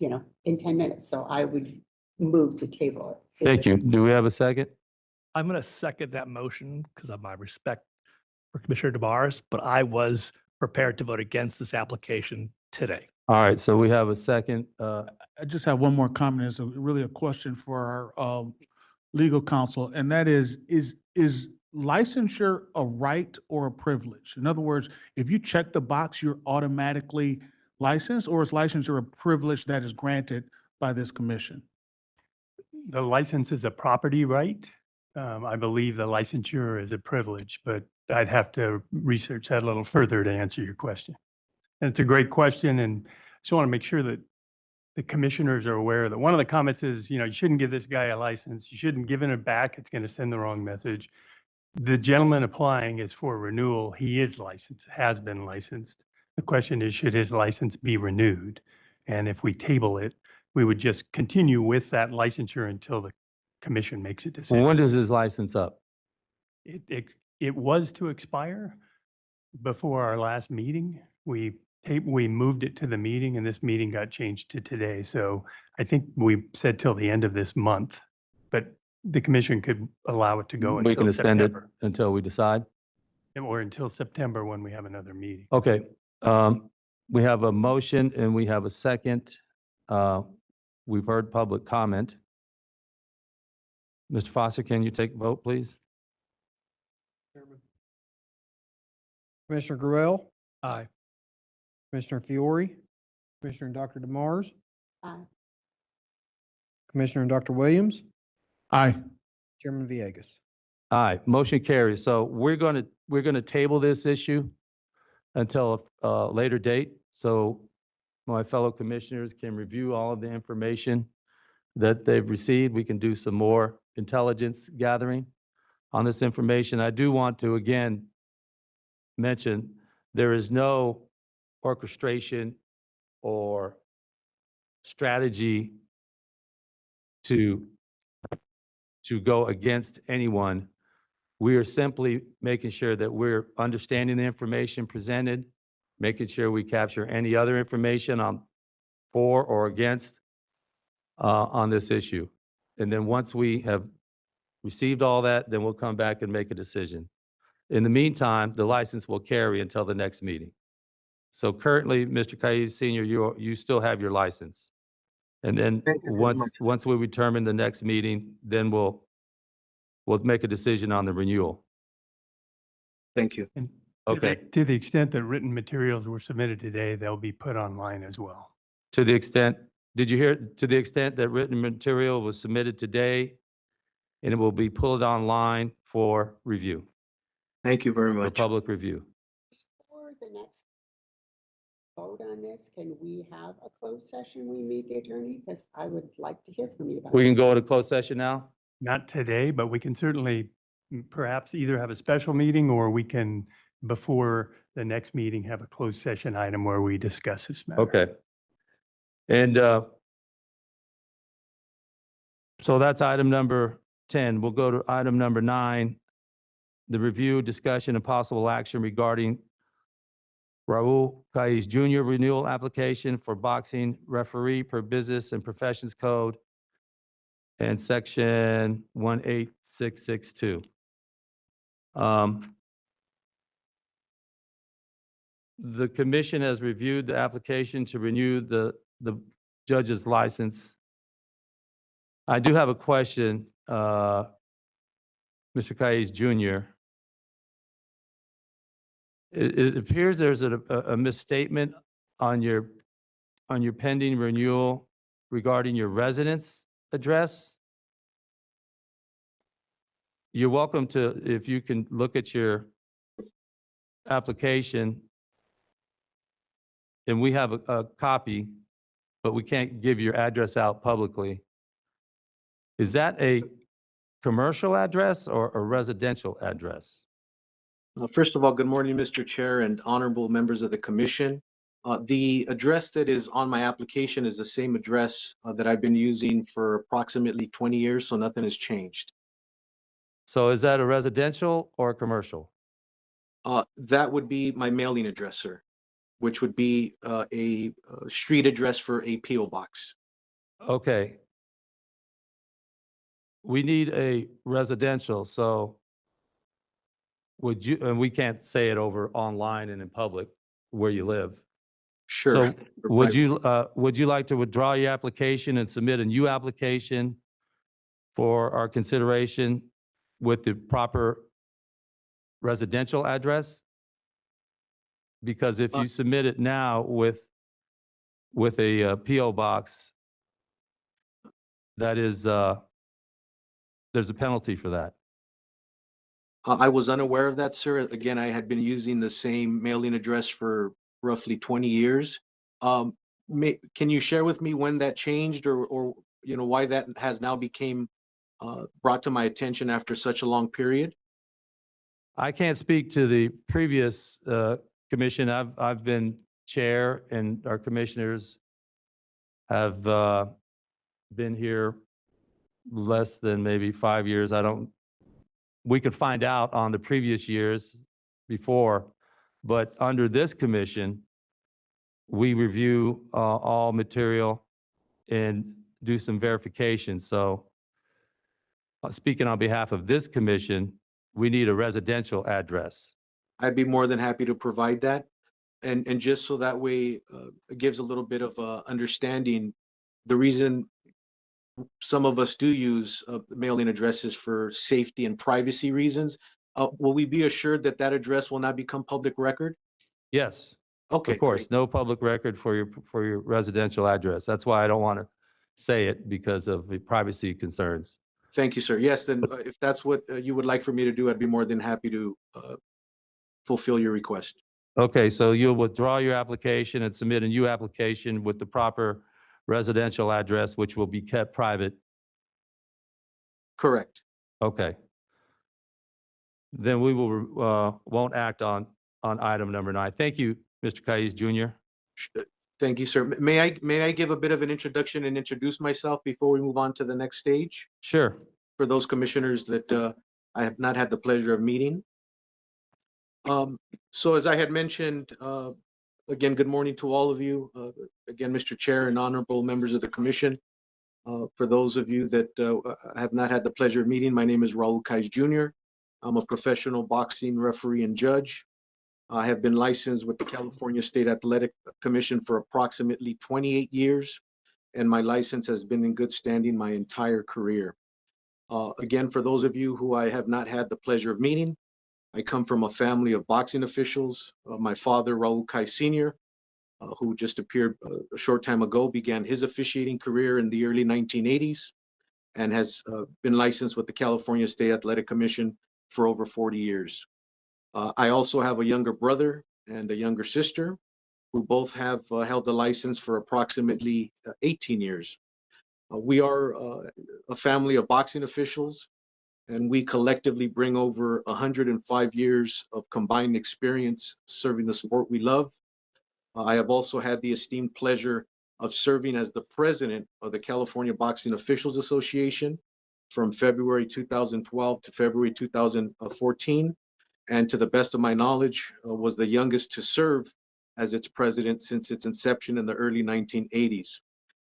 in 10 minutes. So I would move to table it. Thank you. Do we have a second? I'm going to second that motion because of my respect for Commissioner DeBars, but I was prepared to vote against this application today. All right, so we have a second. I just have one more comment. It's really a question for our legal counsel, and that is licensure a right or a privilege? In other words, if you check the box, you're automatically licensed, or is licensure a privilege that is granted by this commission? The license is a property right. I believe the licensure is a privilege, but I'd have to research that a little further to answer your question. And it's a great question, and I just want to make sure that the commissioners are aware that one of the comments is, you shouldn't give this guy a license. You shouldn't give it back. It's going to send the wrong message. The gentleman applying is for renewal. He is licensed, has been licensed. The question is, should his license be renewed? And if we table it, we would just continue with that licensure until the commission makes a decision. When does his license up? It was to expire before our last meeting. We moved it to the meeting, and this meeting got changed to today. So I think we said till the end of this month, but the commission could allow it to go We can until extend it September, until we decide? or until September when we have another meeting. Okay, we have a motion and we have a second. We've heard public comment. Mr. Foster, can you take a vote, please? Commissioner Gruelle, Aye. Commissioner Fiore, Commissioner Dr. DeMars, Aye. Commissioner Dr. Williams, Aye. Chairman Villegas. Aye, motion carries. So we're going to table this issue until a later date. So my fellow commissioners can review all of the information that they've received. We can do some more intelligence gathering on this information. I do want to again mention there is no orchestration or strategy to to go against anyone. We are simply making sure that we're understanding the information presented, making sure we capture any other information on for or against on this issue. And then once we have received all that, then we'll come back and make a decision. In the meantime, the license will carry until the next meeting. So currently, Mr. Caiz Senior, you still have your license. And then Thank you very much. once we determine the next meeting, then we'll make a decision on the renewal. Thank you. And Okay. To the extent that written materials were submitted today, they'll be put online as well. To the extent, did you hear, to the extent that written material was submitted today, and it will be pulled online for review, Thank you very for much. public review. For the next vote on this, can we have a closed session we meet the attorney? Because I would like to hear from you about We it. can go to closed session now? Not today, but we can certainly perhaps either have a special meeting or we can, before the next meeting, have a closed session item where we discuss this matter. Okay. And so that's item number 10. We'll go to item number 9, the review, discussion, and possible action regarding Raul Caiz Jr. renewal application for boxing referee per Business and Professions Code and section 18662. The commission has reviewed the application to renew the judge's license. I do have a question, Mr. Caiz Jr. It appears there's a misstatement on your pending renewal regarding your residence address. You're welcome to, if you can look at your application, and we have a copy, but we can't give your address out publicly. Is that a commercial address or a residential address? First of all, good morning, Mr. Chair and honorable members of the commission. The address that is on my application is the same address that I've been using for approximately 20 years, so nothing has changed. So is that a residential or a commercial? That would be my mailing address, sir, which would be a street address for a PO box. Okay. We need a residential, so would you, and we can't say it over online and in public where you live. Sure. So would you like to withdraw your application and submit a new application for our consideration with the proper residential address? Because if you submit it now with a PO box, that is, there's a penalty for that. I was unaware of that, sir. Again, I had been using the same mailing address for roughly 20 years. Can you share with me when that changed or you know, why that has now became brought to my attention after such a long period? I can't speak to the previous commission. I've been chair and our commissioners have been here less than maybe 5 years. We could find out on the previous years before, but under this commission, we review all material and do some verification. So speaking on behalf of this commission, we need a residential address. I'd be more than happy to provide that. And just so that way it gives a little bit of understanding, the reason some of us do use mailing addresses for safety and privacy reasons. Will we be assured that that address will not become public record? Yes. Okay. Of course, no public record for your residential address. That's why I don't want to say it because of the privacy concerns. Thank you, sir. Yes, then if that's what you would like for me to do, I'd be more than happy to fulfill your request. Okay, so you'll withdraw your application and submit a new application with the proper residential address, which will be kept private. Correct. Okay. Then we will, won't act on item number 9. Thank you, Mr. Caiz Jr. Thank you, sir. May I give a bit of an introduction and introduce myself before we move on to the next stage? Sure. for those commissioners that I have not had the pleasure of meeting. So as I had mentioned, again, good morning to all of you. Again, Mr. Chair and honorable members of the commission. For those of you that have not had the pleasure of meeting, my name is Raul Kais Jr. I'm a professional boxing referee and judge. I have been licensed with the California State Athletic Commission for approximately 28 years, and my license has been in good standing my entire career. Again, for those of you who I have not had the pleasure of meeting, I come from a family of boxing officials. My father, Raul Kais Sr., who just appeared a short time ago, began his officiating career in the early 1980s and has been licensed with the California State Athletic Commission for over 40 years. I also have a younger brother and a younger sister who both have held the license for approximately 18 years. We are a family of boxing officials, and we collectively bring over 105 years of combined experience serving the sport we love. I have also had the esteemed pleasure of serving as the president of the California Boxing Officials Association from February 2012 to February 2014. And to the best of my knowledge, was the youngest to serve as its president since its inception in the early 1980s.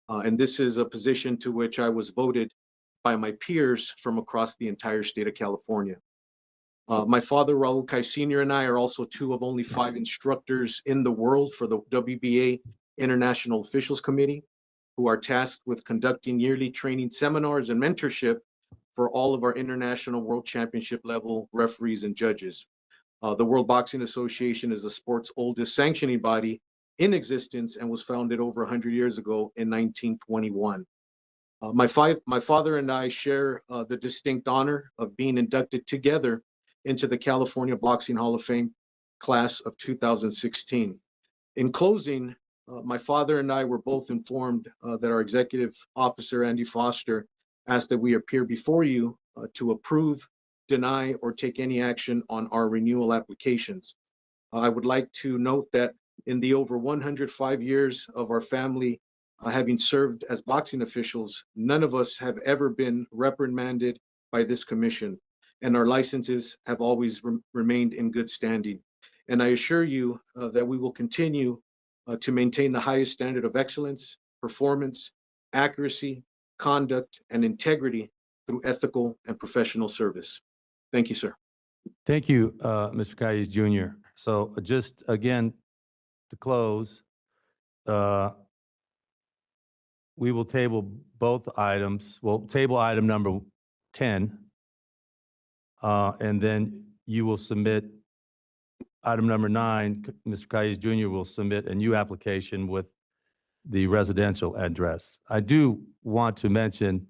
And this is a position to which I was voted by my peers from across the entire state of California. My father, Raul Kais Sr., and I are also two of only 5 instructors in the world for the WBA International Officials Committee, who are tasked with conducting yearly training seminars and mentorship for all of our international world championship level referees and judges. The World Boxing Association is the sport's oldest sanctioning body in existence and was founded over 100 years ago in 1921. My father and I share the distinct honor of being inducted together into the California Boxing Hall of Fame class of 2016. In closing, my father and I were both informed that our executive officer, Andy Foster, asked that we appear before you to approve, deny, or take any action on our renewal applications. I would like to note that in the over 105 years of our family having served as boxing officials, none of us have ever been reprimanded by this commission, and our licenses have always remained in good standing. And I assure you that we will continue to maintain the highest standard of excellence, performance, accuracy, conduct, and integrity through ethical and professional service. Thank you, sir. Thank you, Mr. Kais Jr. So just again, to close, we will table both items. We'll table item number 10, and then you will submit item number 9. Mr. Kais Jr. will submit a new application with the residential address. I do want to mention,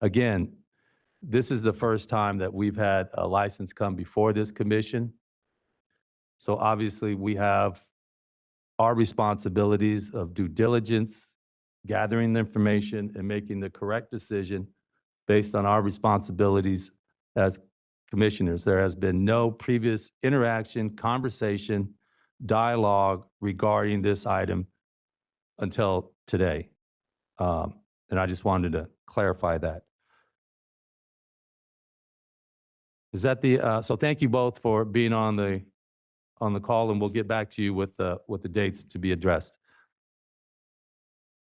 again, this is the first time that we've had a license come before this commission. So obviously we have our responsibilities of due diligence, gathering the information and making the correct decision based on our responsibilities as commissioners. There has been no previous interaction, conversation, dialogue regarding this item until today. And I just wanted to clarify that. Is that the, so thank you both for being on the call, and we'll get back to you with the dates to be addressed.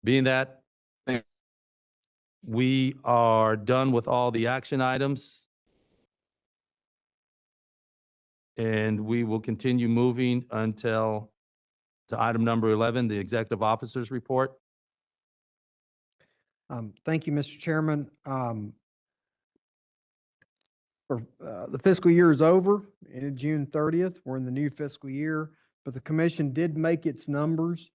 Being that we are done with all the action items, and we will continue moving until to item number 11, the executive officer's report. Thank you, Mr. Chairman. The fiscal year is over, ended June 30th. We're in the new fiscal year, but the commission did make its numbers.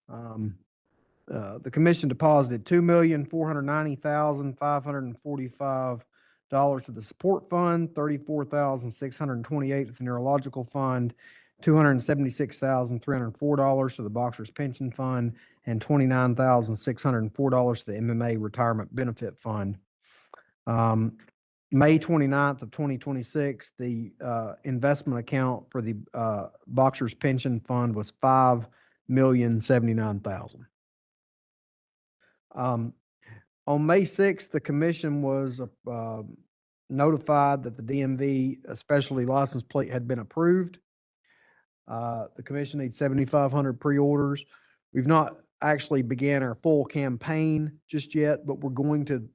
The commission deposited $2,490,545 to the support fund, $34,628 to the neurological fund, $276,304 to the boxer's pension fund, and $29,604 to the MMA retirement benefit fund. May 29th of 2026, the investment account for the boxer's pension fund was $5,079,000. On May 6th, the commission was notified that the DMV specialty license plate had been approved. The commission needs 7,500 pre-orders. We've not actually began our full campaign just yet, but we're going to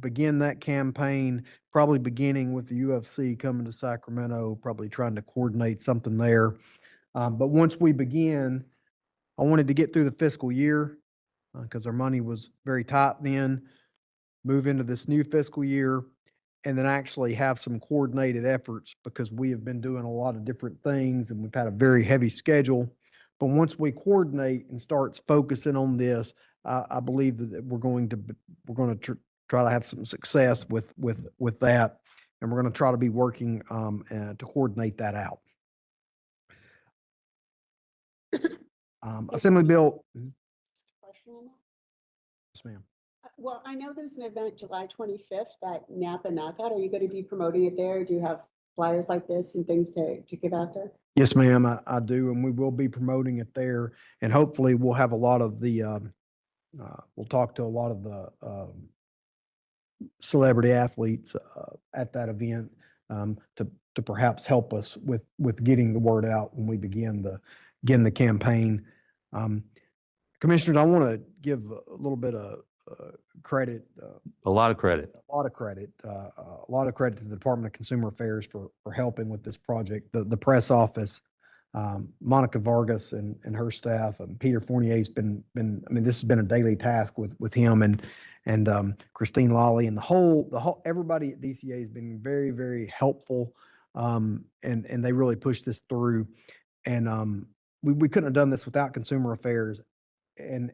begin that campaign, probably beginning with the UFC coming to Sacramento, probably trying to coordinate something there. But once we begin, I wanted to get through the fiscal year because our money was very tight then, move into this new fiscal year, and then actually have some coordinated efforts because we have been doing a lot of different things and we've had a very heavy schedule. But once we coordinate and starts focusing on this, I believe that we're going to try to have some success with that, and we're going to try to be working to coordinate that out. Assembly Bill. Question on that? Yes, ma'am. Well, I know there's an event July 25th, that Napa Knockout. Are you going to be promoting it there? Do you have flyers like this and things to give out there? Yes, ma'am, I do, and we will be promoting it there, and hopefully we'll have a lot of the, we'll talk to a lot of the celebrity athletes at that event to perhaps help us with getting the word out when we begin the campaign. Commissioners, I want to give a little bit of credit. A lot of credit. A lot of credit. A lot of credit to the Department of Consumer Affairs for helping with this project. The press office, Monica Vargas and her staff, and Peter Fournier's been. I mean, this has been a daily task with him and Christine Lawley and the whole everybody at DCA has been very, very helpful, and they really pushed this through. And we couldn't have done this without Consumer Affairs. And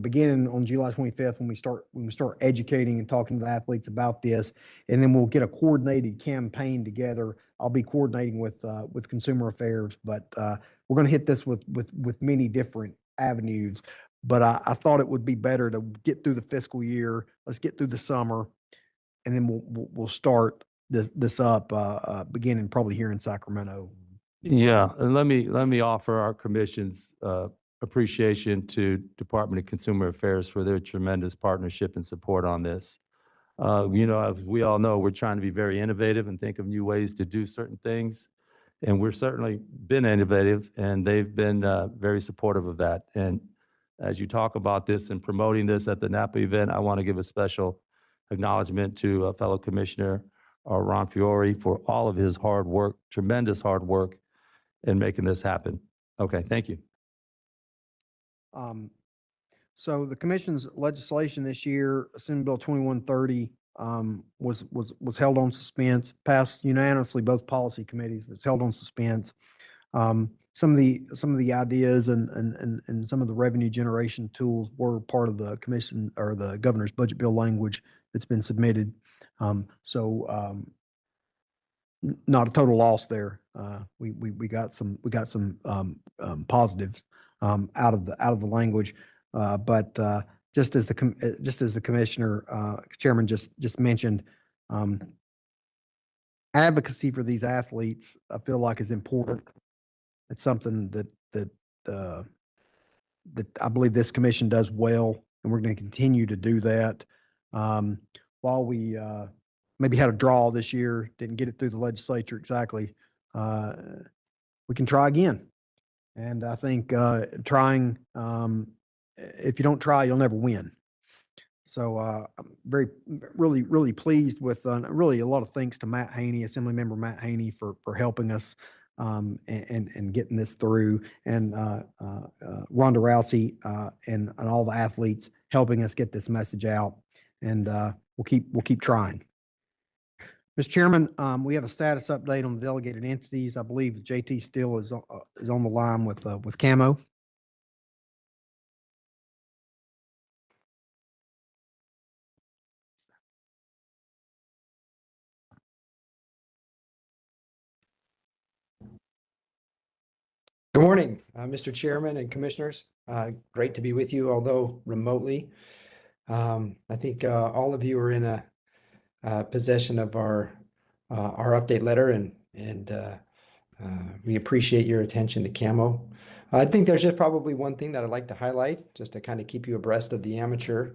beginning on July 25th, when we start educating and talking to the athletes about this, and then we'll get a coordinated campaign together. I'll be coordinating with Consumer Affairs, but we're going to hit this with many different avenues. But I thought it would be better to get through the fiscal year. Let's get through the summer, and then we'll start this up beginning probably here in Sacramento. Yeah, and let me offer our commission's appreciation to Department of Consumer Affairs for their tremendous partnership and support on this. As we all know, we're trying to be very innovative and think of new ways to do certain things. And we're certainly been innovative, and they've been very supportive of that. And as you talk about this and promoting this at the Napa event, I want to give a special acknowledgement to fellow Commissioner Ron Fiore for all of his hard work, tremendous hard work in making this happen. Okay, thank you. So the commission's legislation this year, Senate Bill 2130, was held on suspense, passed unanimously, both policy committees, was held on suspense. Some of the ideas and some of the revenue generation tools were part of the commission or the governor's budget bill language that's been submitted. So not a total loss there. We got some positives out of the language, but just as the commissioner chairman just mentioned, advocacy for these athletes I feel like is important. It's something that I believe this commission does well, and we're going to continue to do that. While we maybe had a draw this year, didn't get it through the legislature exactly, we can try again. And I think trying, if you don't try, you'll never win. So I'm really pleased with really a lot of thanks to Matt Haney, Assemblymember Matt Haney, for helping us and getting this through, and Rhonda Rousey and all the athletes helping us get this message out. And we'll keep trying. Mr. Chairman, we have a status update on the delegated entities. I believe JT Steele is on the line with Camo. Good morning, Mr. Chairman and Commissioners. Great to be with you, although remotely. I think all of you are in a possession of our update letter, and we appreciate your attention to Camo. I think there's just probably one thing that I'd like to highlight, just to kind of keep you abreast of the amateur,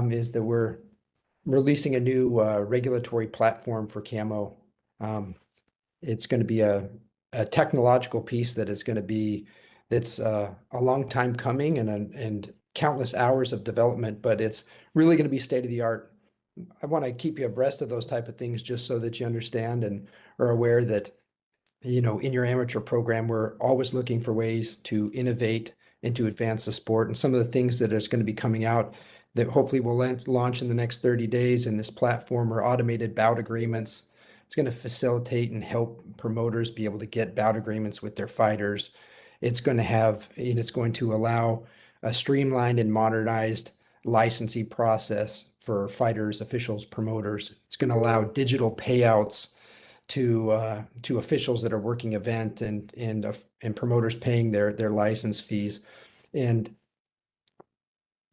is that we're releasing a new regulatory platform for camo. It's going to be a technological piece that is going to be that's a long time coming and countless hours of development, but it's really going to be state of the art. I want to keep you abreast of those type of things just so that you understand and are aware that, you know, in your amateur program, we're always looking for ways to innovate and to advance the sport. And some of the things that is going to be coming out that hopefully will launch in the next 30 days in this platform are automated bout agreements. It's going to facilitate and help promoters be able to get bout agreements with their fighters. It's going to allow a streamlined and modernized licensing process for fighters, officials, promoters. It's going to allow digital payouts to officials that are working event and promoters paying their license fees, and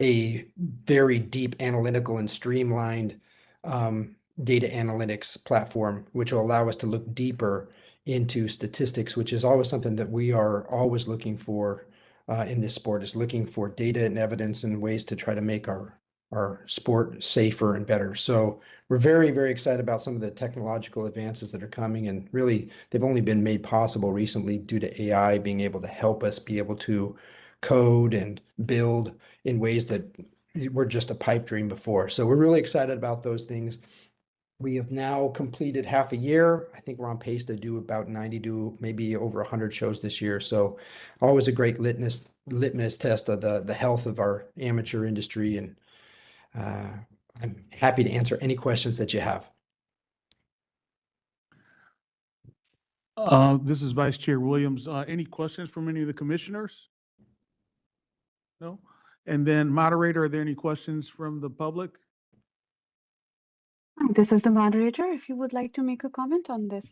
a very deep analytical and streamlined data analytics platform, which will allow us to look deeper into statistics, which is always something that we are always looking for in this sport, is looking for data and evidence and ways to try to make our sport safer and better. So we're very, very excited about some of the technological advances that are coming, and really they've only been made possible recently due to AI being able to help us be able to code and build in ways that were just a pipe dream before. So we're really excited about those things. We have now completed half a year. I think we're on pace to do about 90 to maybe over 100 shows this year. So always a great litmus test of the health of our amateur industry. And I'm happy to answer any questions that you have. This is Vice Chair Williams. Any questions from any of the commissioners? No? And then moderator, are there any questions from the public? This is the moderator. If you would like to make a comment on this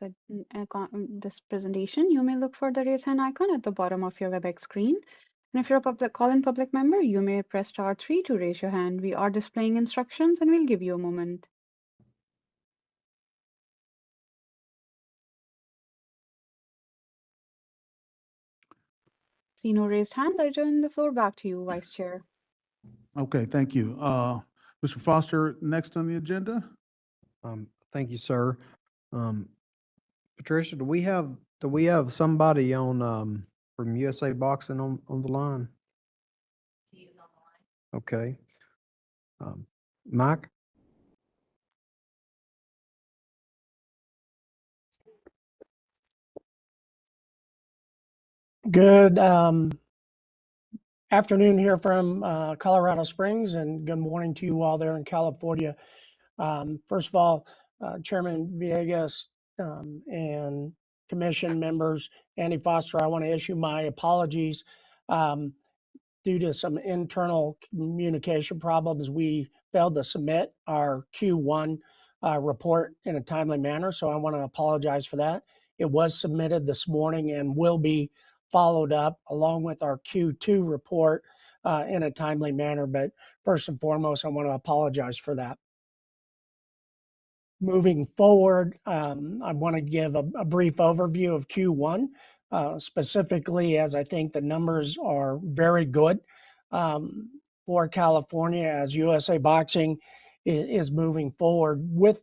this presentation, you may look for the raise hand icon at the bottom of your WebEx screen. And if you're a call-in public member, you may press *3 to raise your hand. We are displaying instructions and we'll give you a moment. See no raised hands. I turn the floor back to you, Vice Chair. Okay, thank you. Mr. Foster, next on the agenda? Thank you, sir. Patricia, do we have somebody on from USA Boxing on the line? He is on the line. Okay. Mike? Good afternoon here from Colorado Springs, and good morning to you all there in California. First of all, Chairman Villegas and Commission members, Andy Foster, I want to issue my apologies. Due to some internal communication problems, we failed to submit our Q1 report in a timely manner, so I want to apologize for that. It was submitted this morning and will be followed up along with our Q2 report in a timely manner. But first and foremost, I want to apologize for that. Moving forward, I want to give a brief overview of Q1, specifically as I think the numbers are very good for California as USA Boxing is moving forward with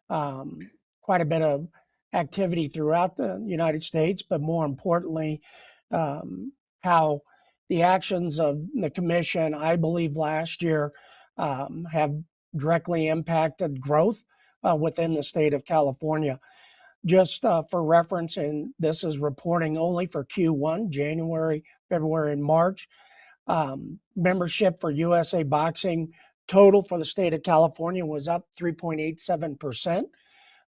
quite a bit of activity throughout the United States, but more importantly, how the actions of the commission, I believe last year, have directly impacted growth within the state of California. Just for reference, and this is reporting only for Q1, January, February, and March, membership for USA Boxing total for the state of California was up 3.87%.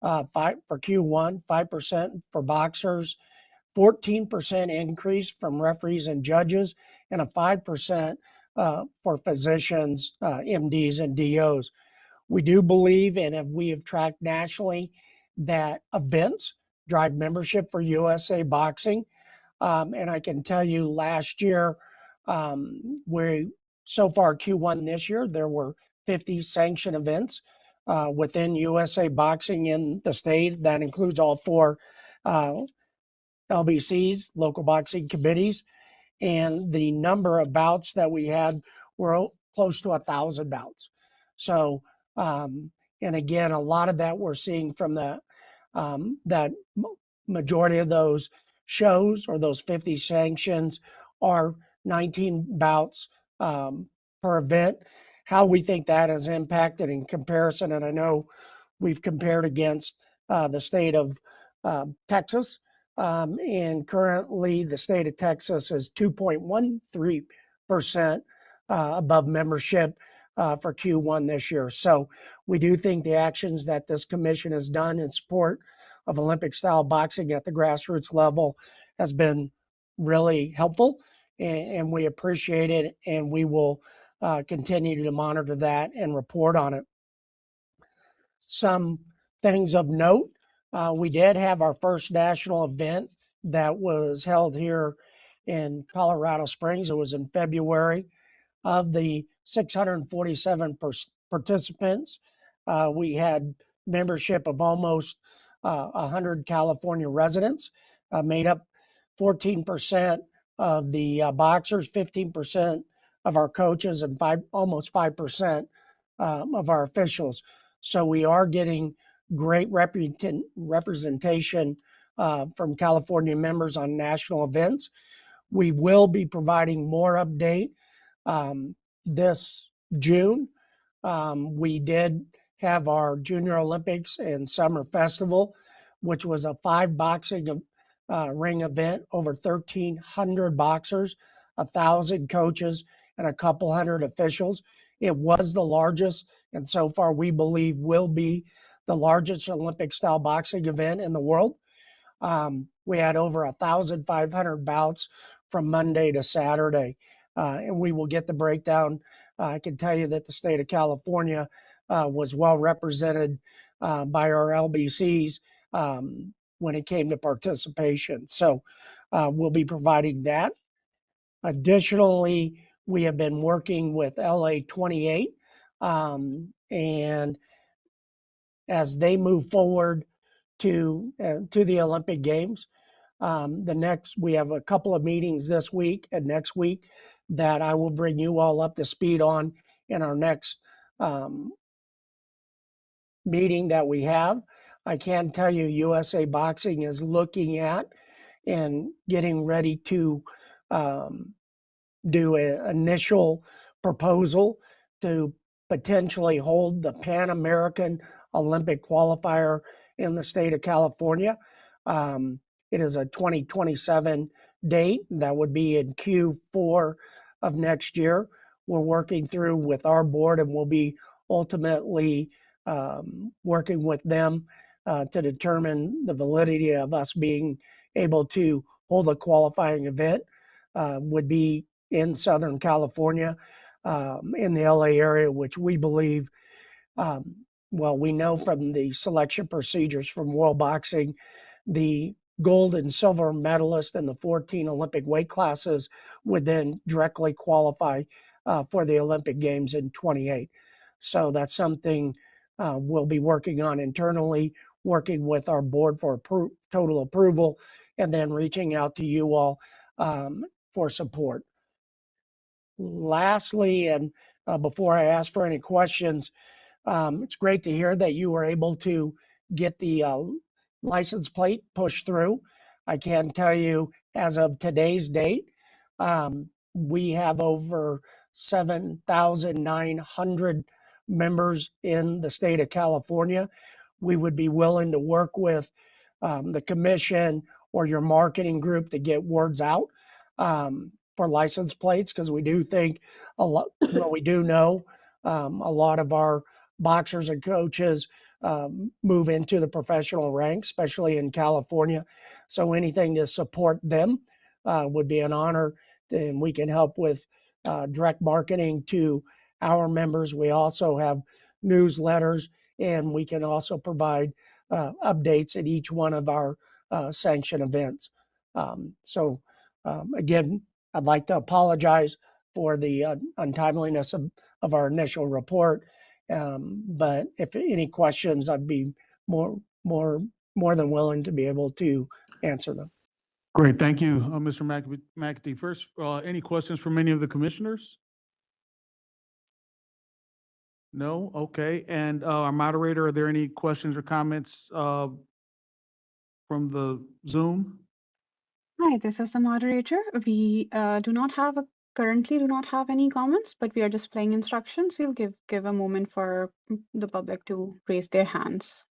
For Q1, 5% for boxers, 14% increase from referees and judges, and a 5% for physicians, MDs, and DOs. We do believe, and we have tracked nationally, that events drive membership for USA Boxing. And I can tell you last year, so far Q1 this year, there were 50 sanctioned events within USA Boxing in the state. That includes all 4 LBCs, local boxing committees, and the number of bouts that we had were close to 1,000 bouts. So And again, a lot of that we're seeing from majority of those shows or those 50 sanctions are 19 bouts per event. How we think that has impacted in comparison, and I know we've compared against the state of Texas, and currently the state of Texas is 2.13% above membership for Q1 this year. So we do think the actions that this commission has done in support of Olympic style boxing at the grassroots level has been really helpful, and we appreciate it, and we will continue to monitor that and report on it. Some things of note, we did have our first national event that was held here in Colorado Springs. It was in February. Of the 647 participants, we had membership of almost 100 California residents, made up 14% of the boxers, 15% of our coaches, and almost 5% of our officials. So we are getting great representation from California members on national events. We will be providing more update this June. We did have our Junior Olympics and Summer Festival, which was a 5 boxing ring event, over 1,300 boxers, 1,000 coaches, and a couple hundred officials. It was the largest, and so far we believe will be the largest Olympic style boxing event in the world. We had over 1,500 bouts from Monday to Saturday, and we will get the breakdown. I can tell you that the state of California was well represented by our LBCs when it came to participation. So we'll be providing that. Additionally, we have been working with LA 28, and as they move forward to the Olympic Games, we have a couple of meetings this week and next week that I will bring you all up to speed on in our next meeting that we have. I can tell you USA Boxing is looking at and getting ready to do an initial proposal to potentially hold the Pan American Olympic qualifier in the state of California. It is a 2027 date. That would be in Q4 of next year. We're working through with our board, and we'll be ultimately working with them to determine the validity of us being able to hold a qualifying event. Would be in Southern California, in the LA area, which we believe, we know from the selection procedures from World Boxing, the gold and silver medalist in the 14 Olympic weight classes would then directly qualify for the Olympic Games in 28. So that's something we'll be working on internally, working with our board for total approval, and then reaching out to you all for support. Lastly, and before I ask for any questions, it's great to hear that you were able to get the license plate pushed through. I can tell you, as of today's date, we have over 7,900 members in the state of California. We would be willing to work with the commission or your marketing group to get words out for license plates, because we do think we do know a lot of our boxers and coaches move into the professional ranks, especially in California. So anything to support them would be an honor, and we can help with direct marketing to our members. We also have newsletters, and we can also provide updates at each one of our sanction events. Again, I'd like to apologize for the untimeliness of our initial report. But if any questions, I'd be more than willing to be able to answer them. Great. Thank you, Mr. McAtee. First, any questions from any of the commissioners? No? Okay. And our moderator, are there any questions or comments from the Zoom? Hi, this is the moderator. We currently do not have any comments, but we are displaying instructions. We'll give a moment for the public to raise their hands.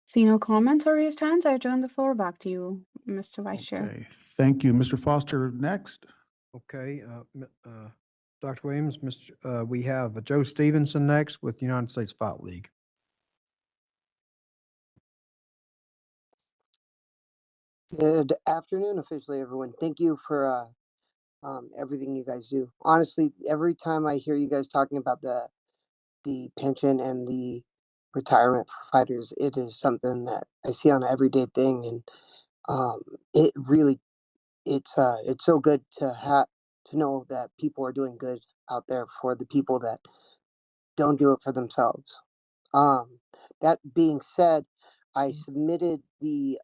See no comments or raised hands. I turn the floor back to you, Mr. Vice Chair. Okay, thank you. Mr. Foster, next. Okay, Dr. Williams, we have Joe Stevenson next with United States Fight League. Good afternoon, officially, everyone. Thank you for everything you guys do. Honestly, every time I hear you guys talking about the pension and the retirement for fighters, it is something that I see on an everyday thing, and it really it's so good to know that people are doing good out there for the people that don't do it for themselves. That being said, I submitted the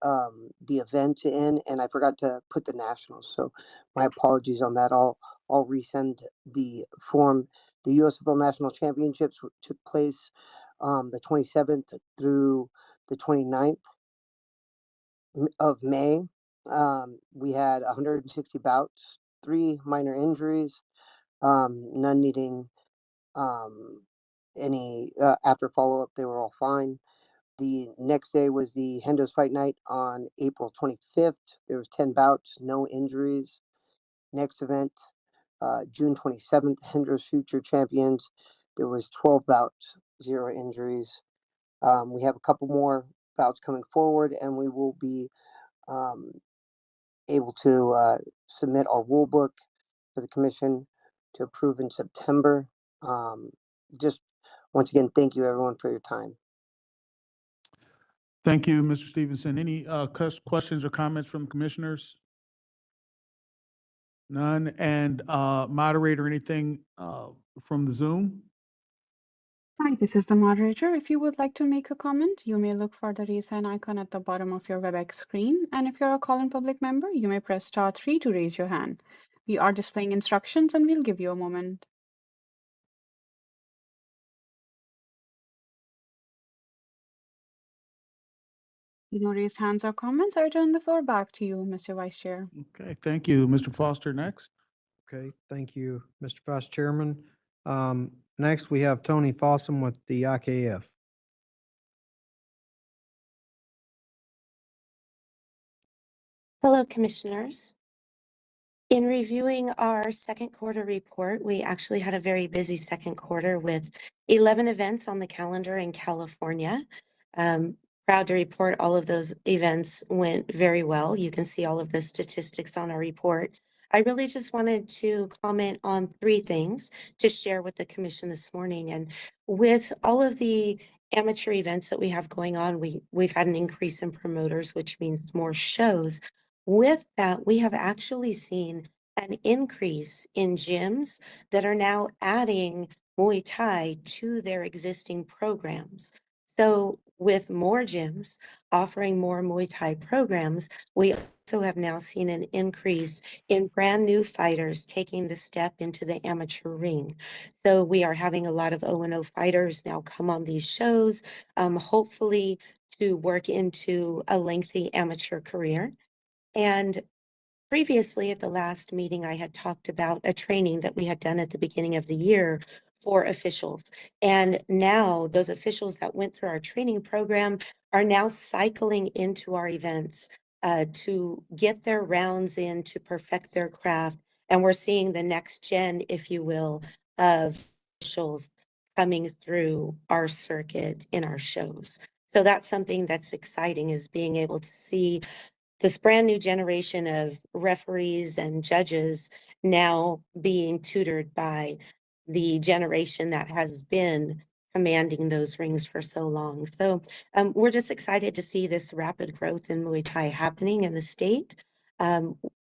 event in, and I forgot to put the nationals. So my apologies on that. I'll resend the form. The U.S. Football National Championships took place the 27th through the 29th of May. We had 160 bouts, 3 minor injuries, none needing any after follow-up. They were all fine. The next day was the Hendo's Fight Night on April 25th. There was 10 bouts, no injuries. Next event, June 27th, Hendo's Future Champions. There was 12 bouts, 0 injuries. We have a couple more bouts coming forward, and we will be able to submit our rule book for the commission to approve in September. Just once again, thank you everyone for your time. Thank you, Mr. Stevenson. Any questions or comments from commissioners? None. And moderator, anything from the Zoom? Hi, this is the moderator. If you would like to make a comment, you may look for the raise hand icon at the bottom of your WebEx screen. And if you're a call-in public member, you may press *3 to raise your hand. We are displaying instructions and we'll give you a moment. No raised hands or comments. I turn the floor back to you, Mr. Vice Chair. Okay, thank you. Mr. Foster, next. Okay, thank you, Mr. Vice Chairman. Next, we have Tony Fossum with the IKF. Hello, Commissioners. In reviewing our second quarter report, we actually had a very busy second quarter with 11 events on the calendar in California. Proud to report all of those events went very well. You can see all of the statistics on our report. I really just wanted to comment on 3 things to share with the Commission this morning. And with all of the amateur events that we have going on, we've had an increase in promoters, which means more shows. With that, we have actually seen an increase in gyms that are now adding Muay Thai to their existing programs. So with more gyms offering more Muay Thai programs, we also have now seen an increase in brand new fighters taking the step into the amateur ring. So we are having a lot of O&O fighters now come on these shows, hopefully to work into a lengthy amateur career. And previously at the last meeting, I had talked about a training that we had done at the beginning of the year for officials. And now those officials that went through our training program are now cycling into our events to get their rounds in, to perfect their craft. And we're seeing the next gen, if you will, of officials coming through our circuit in our shows. So that's something that's exciting, is being able to see this brand new generation of referees and judges now being tutored by the generation that has been commanding those rings for so long. So we're just excited to see this rapid growth in Muay Thai happening in the state.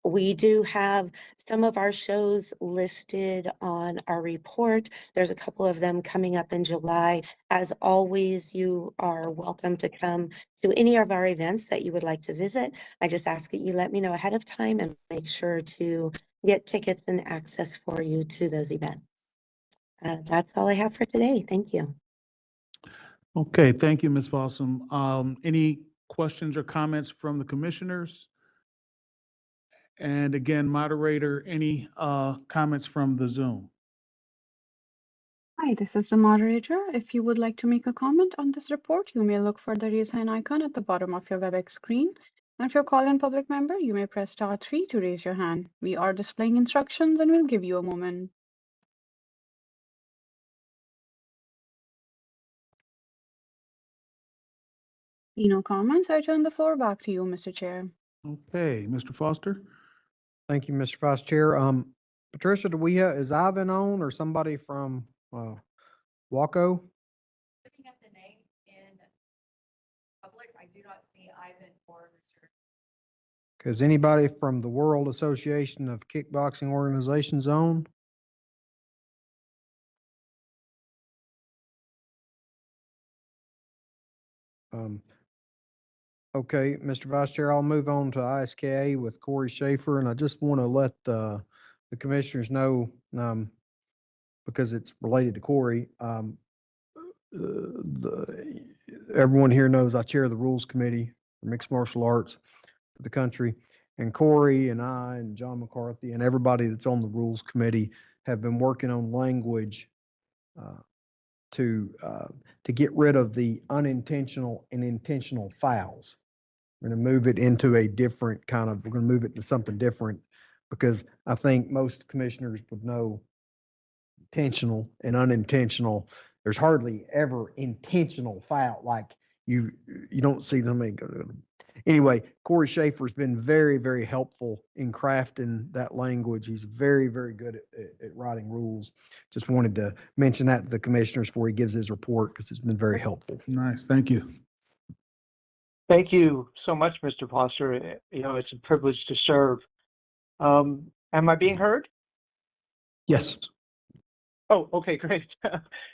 We do have some of our shows listed on our report. There's a couple of them coming up in July. As always, you are welcome to come to any of our events that you would like to visit. I just ask that you let me know ahead of time and make sure to get tickets and access for you to those events. That's all I have for today. Thank you. Okay, thank you, Ms. Fossum. Any questions or comments from the commissioners? And again, moderator, any comments from the Zoom? Hi, this is the moderator. If you would like to make a comment on this report, you may look for the raise hand icon at the bottom of your WebEx screen. And if you're call-in public member, you may press *3 to raise your hand. We are displaying instructions and we'll give you a moment. No comments. I turn the floor back to you, Mr. Chair. Okay, Mr. Foster? Thank you, Mr. Vice Chair. Patricia, do we have, is Ivan on or somebody from, Waco? Looking at the name in public, I do not see Ivan or Mr. Is anybody from the World Association of Kickboxing Organizations on? Okay, Mr. Vice Chair, I'll move on to ISKA with Corey Schaefer, and I just want to let the commissioners know, because it's related to Corey, everyone here knows I chair the Rules Committee for Mixed Martial Arts for the country, and Corey and I and John McCarthy and everybody that's on the Rules Committee have been working on language to get rid of the unintentional and intentional fouls. We're going to move it into a different kind of, we're going to move it to something different, because I think most commissioners would know intentional and unintentional. There's hardly ever intentional foul, like you don't see them. Anyway, Corey Schaefer's been very, very helpful in crafting that language. He's very, very good at writing rules. Just wanted to mention that to the commissioners before he gives his report, because it's been very helpful. Nice, thank you. Thank you so much, Mr. Foster. You know, it's a privilege to serve. Am I being heard? Yes. Oh, okay, great.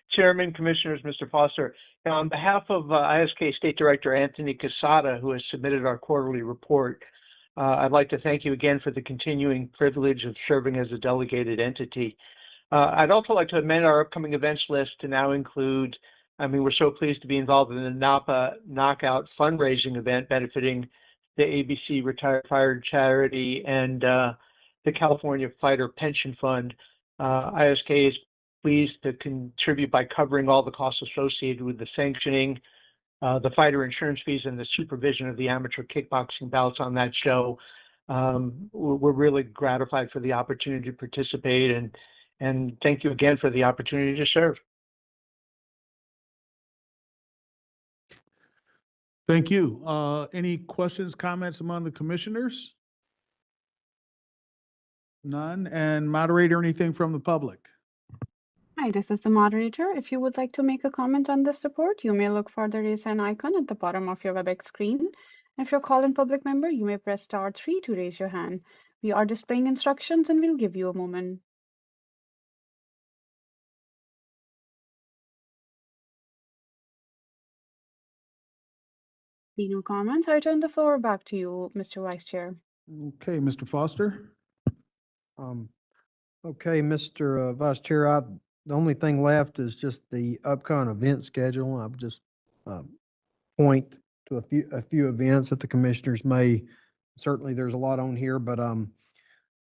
Chairman, Commissioners, Mr. Foster. On behalf of ISK State Director Anthony Casada, who has submitted our quarterly report, I'd like to thank you again for the continuing privilege of serving as a delegated entity. I'd also like to amend our upcoming events list to now include, I mean, we're so pleased to be involved in the Napa Knockout fundraising event benefiting the ABC Retired Fighter Charity and the California Fighter Pension Fund. ISK is pleased to contribute by covering all the costs associated with the sanctioning, the fighter insurance fees, and the supervision of the amateur kickboxing bouts on that show. We're really gratified for the opportunity to participate, and thank you again for the opportunity to serve. Thank you. Any questions, comments among the commissioners? None. And moderator, anything from the public? Hi, this is the moderator. If you would like to make a comment on this report, you may look for the raise hand icon at the bottom of your WebEx screen. If you're call-in public member, you may press *3 to raise your hand. We are displaying instructions and we'll give you a moment. No comments. I turn the floor back to you, Mr. Vice Chair. Okay, Mr. Foster. Okay, Mr. Vice Chair, the only thing left is just the upcoming event schedule. I'll just point to a few events that the commissioners may, certainly there's a lot on here, but I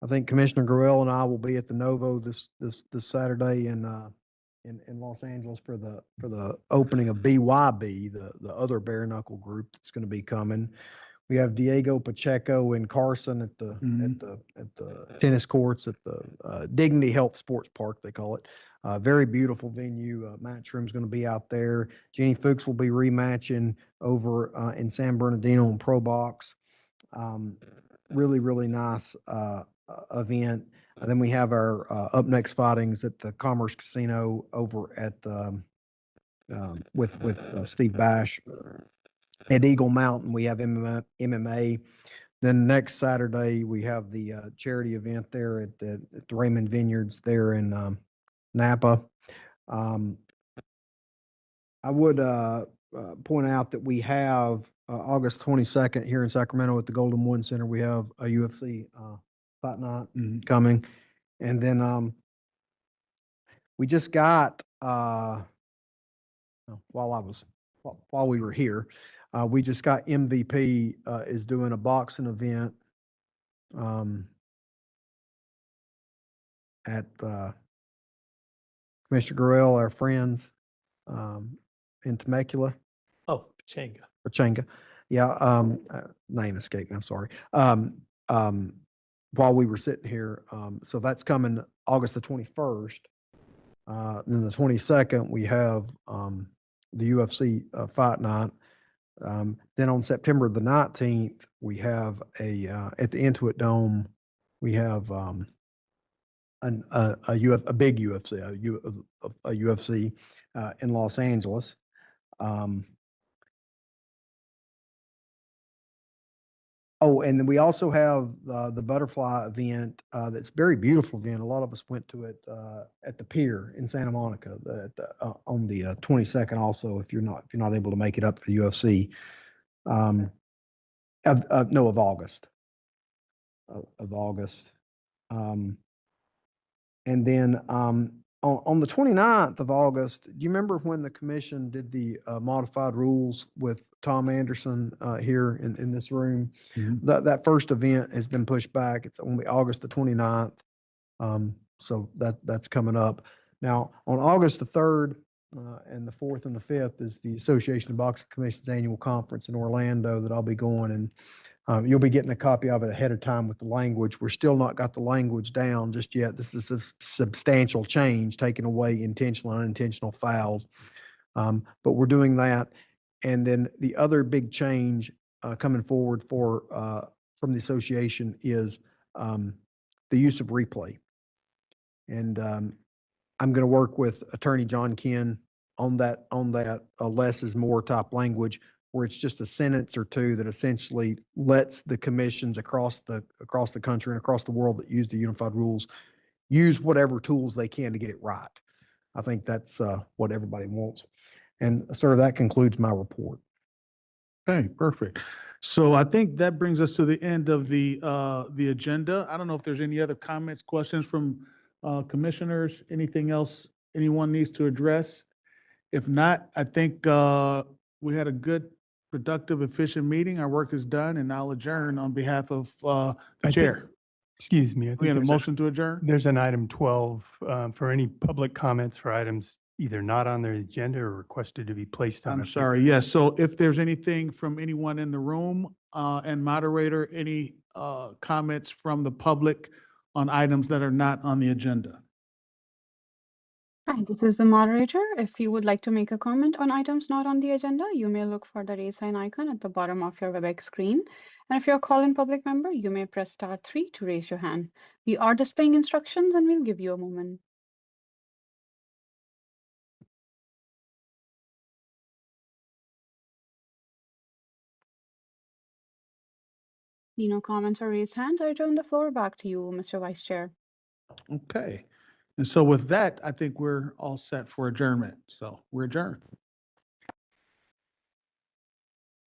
think Commissioner Gruelle and I will be at the Novo this Saturday in Los Angeles for the opening of BYB, the other bare knuckle group that's going to be coming. We have Diego Pacheco in Carson at the tennis courts at the Dignity Health Sports Park, they call it. Very beautiful venue. Matchroom's going to be out there. Jenny Fuchs will be rematching over in San Bernardino in Pro Box. Really, really nice event. And then we have our up next fightings at the Commerce Casino over at with Steve Bash. At Eagle Mountain, we have MMA Then next Saturday, we have the charity event there at the Raymond Vineyards there in Napa. I would point out that we have August 22nd here in Sacramento at the Golden One Center. We have a UFC Fight Night coming. And then we just got, while we were here, we just got MVP is doing a boxing event at Commissioner Gurrell, our friends in Temecula. Oh, Changa. Pachanga. Yeah, name escaped me, I'm sorry. While we were sitting here, so that's coming August the 21st. Then the 22nd, we have the UFC Fight Night. Then on September the 19th, we have at the Intuit Dome, we have a big UFC, a UFC in Los Angeles. Oh, and then we also have the butterfly event. That's a very beautiful event. A lot of us went to it at the pier in Santa Monica on the 22nd. Also, if you're not able to make it up to the UFC, of August. Of August. And then on the 29th of August, do you remember when the commission did the modified rules with Tom Anderson here in this room? That first event has been pushed back. It's only August the 29th. So that's coming up. Now, on August the 3rd and the 4th and the 5th is the Association of Boxing Commissions Annual Conference in Orlando that I'll be going, and you'll be getting a copy of it ahead of time with the language. We're still not got the language down just yet. This is a substantial change, taking away intentional and unintentional fouls. But we're doing that. And then the other big change coming forward from the association is the use of replay. And I'm going to work with Attorney John Ken on that less is more type language, where it's just a sentence or two that essentially lets the commissions across the country and across the world that use the unified rules use whatever tools they can to get it right. I think that's what everybody wants. And sir, that concludes my report. Okay, perfect. So I think that brings us to the end of the agenda. I don't know if there's any other comments, questions from commissioners, anything else anyone needs to address. If not, I think we had a good, productive, efficient meeting. Our work is done, and I'll adjourn on behalf of the chair. Excuse me. I think We had a there's motion to adjourn? There's an item 12 for any public comments for items either not on their agenda or requested to be placed on. I'm sorry, yes. So if there's anything from anyone in the room and moderator, any comments from the public on items that are not on the agenda? Hi, this is the moderator. If you would like to make a comment on items not on the agenda, you may look for the raise hand icon at the bottom of your WebEx screen. And if you're a call-in public member, you may press *3 to raise your hand. We are displaying instructions and we'll give you a moment. No comments or raised hands. I return the floor back to you, Mr. Vice Chair. Okay. And so with that, I think we're all set for adjournment. So we're adjourned.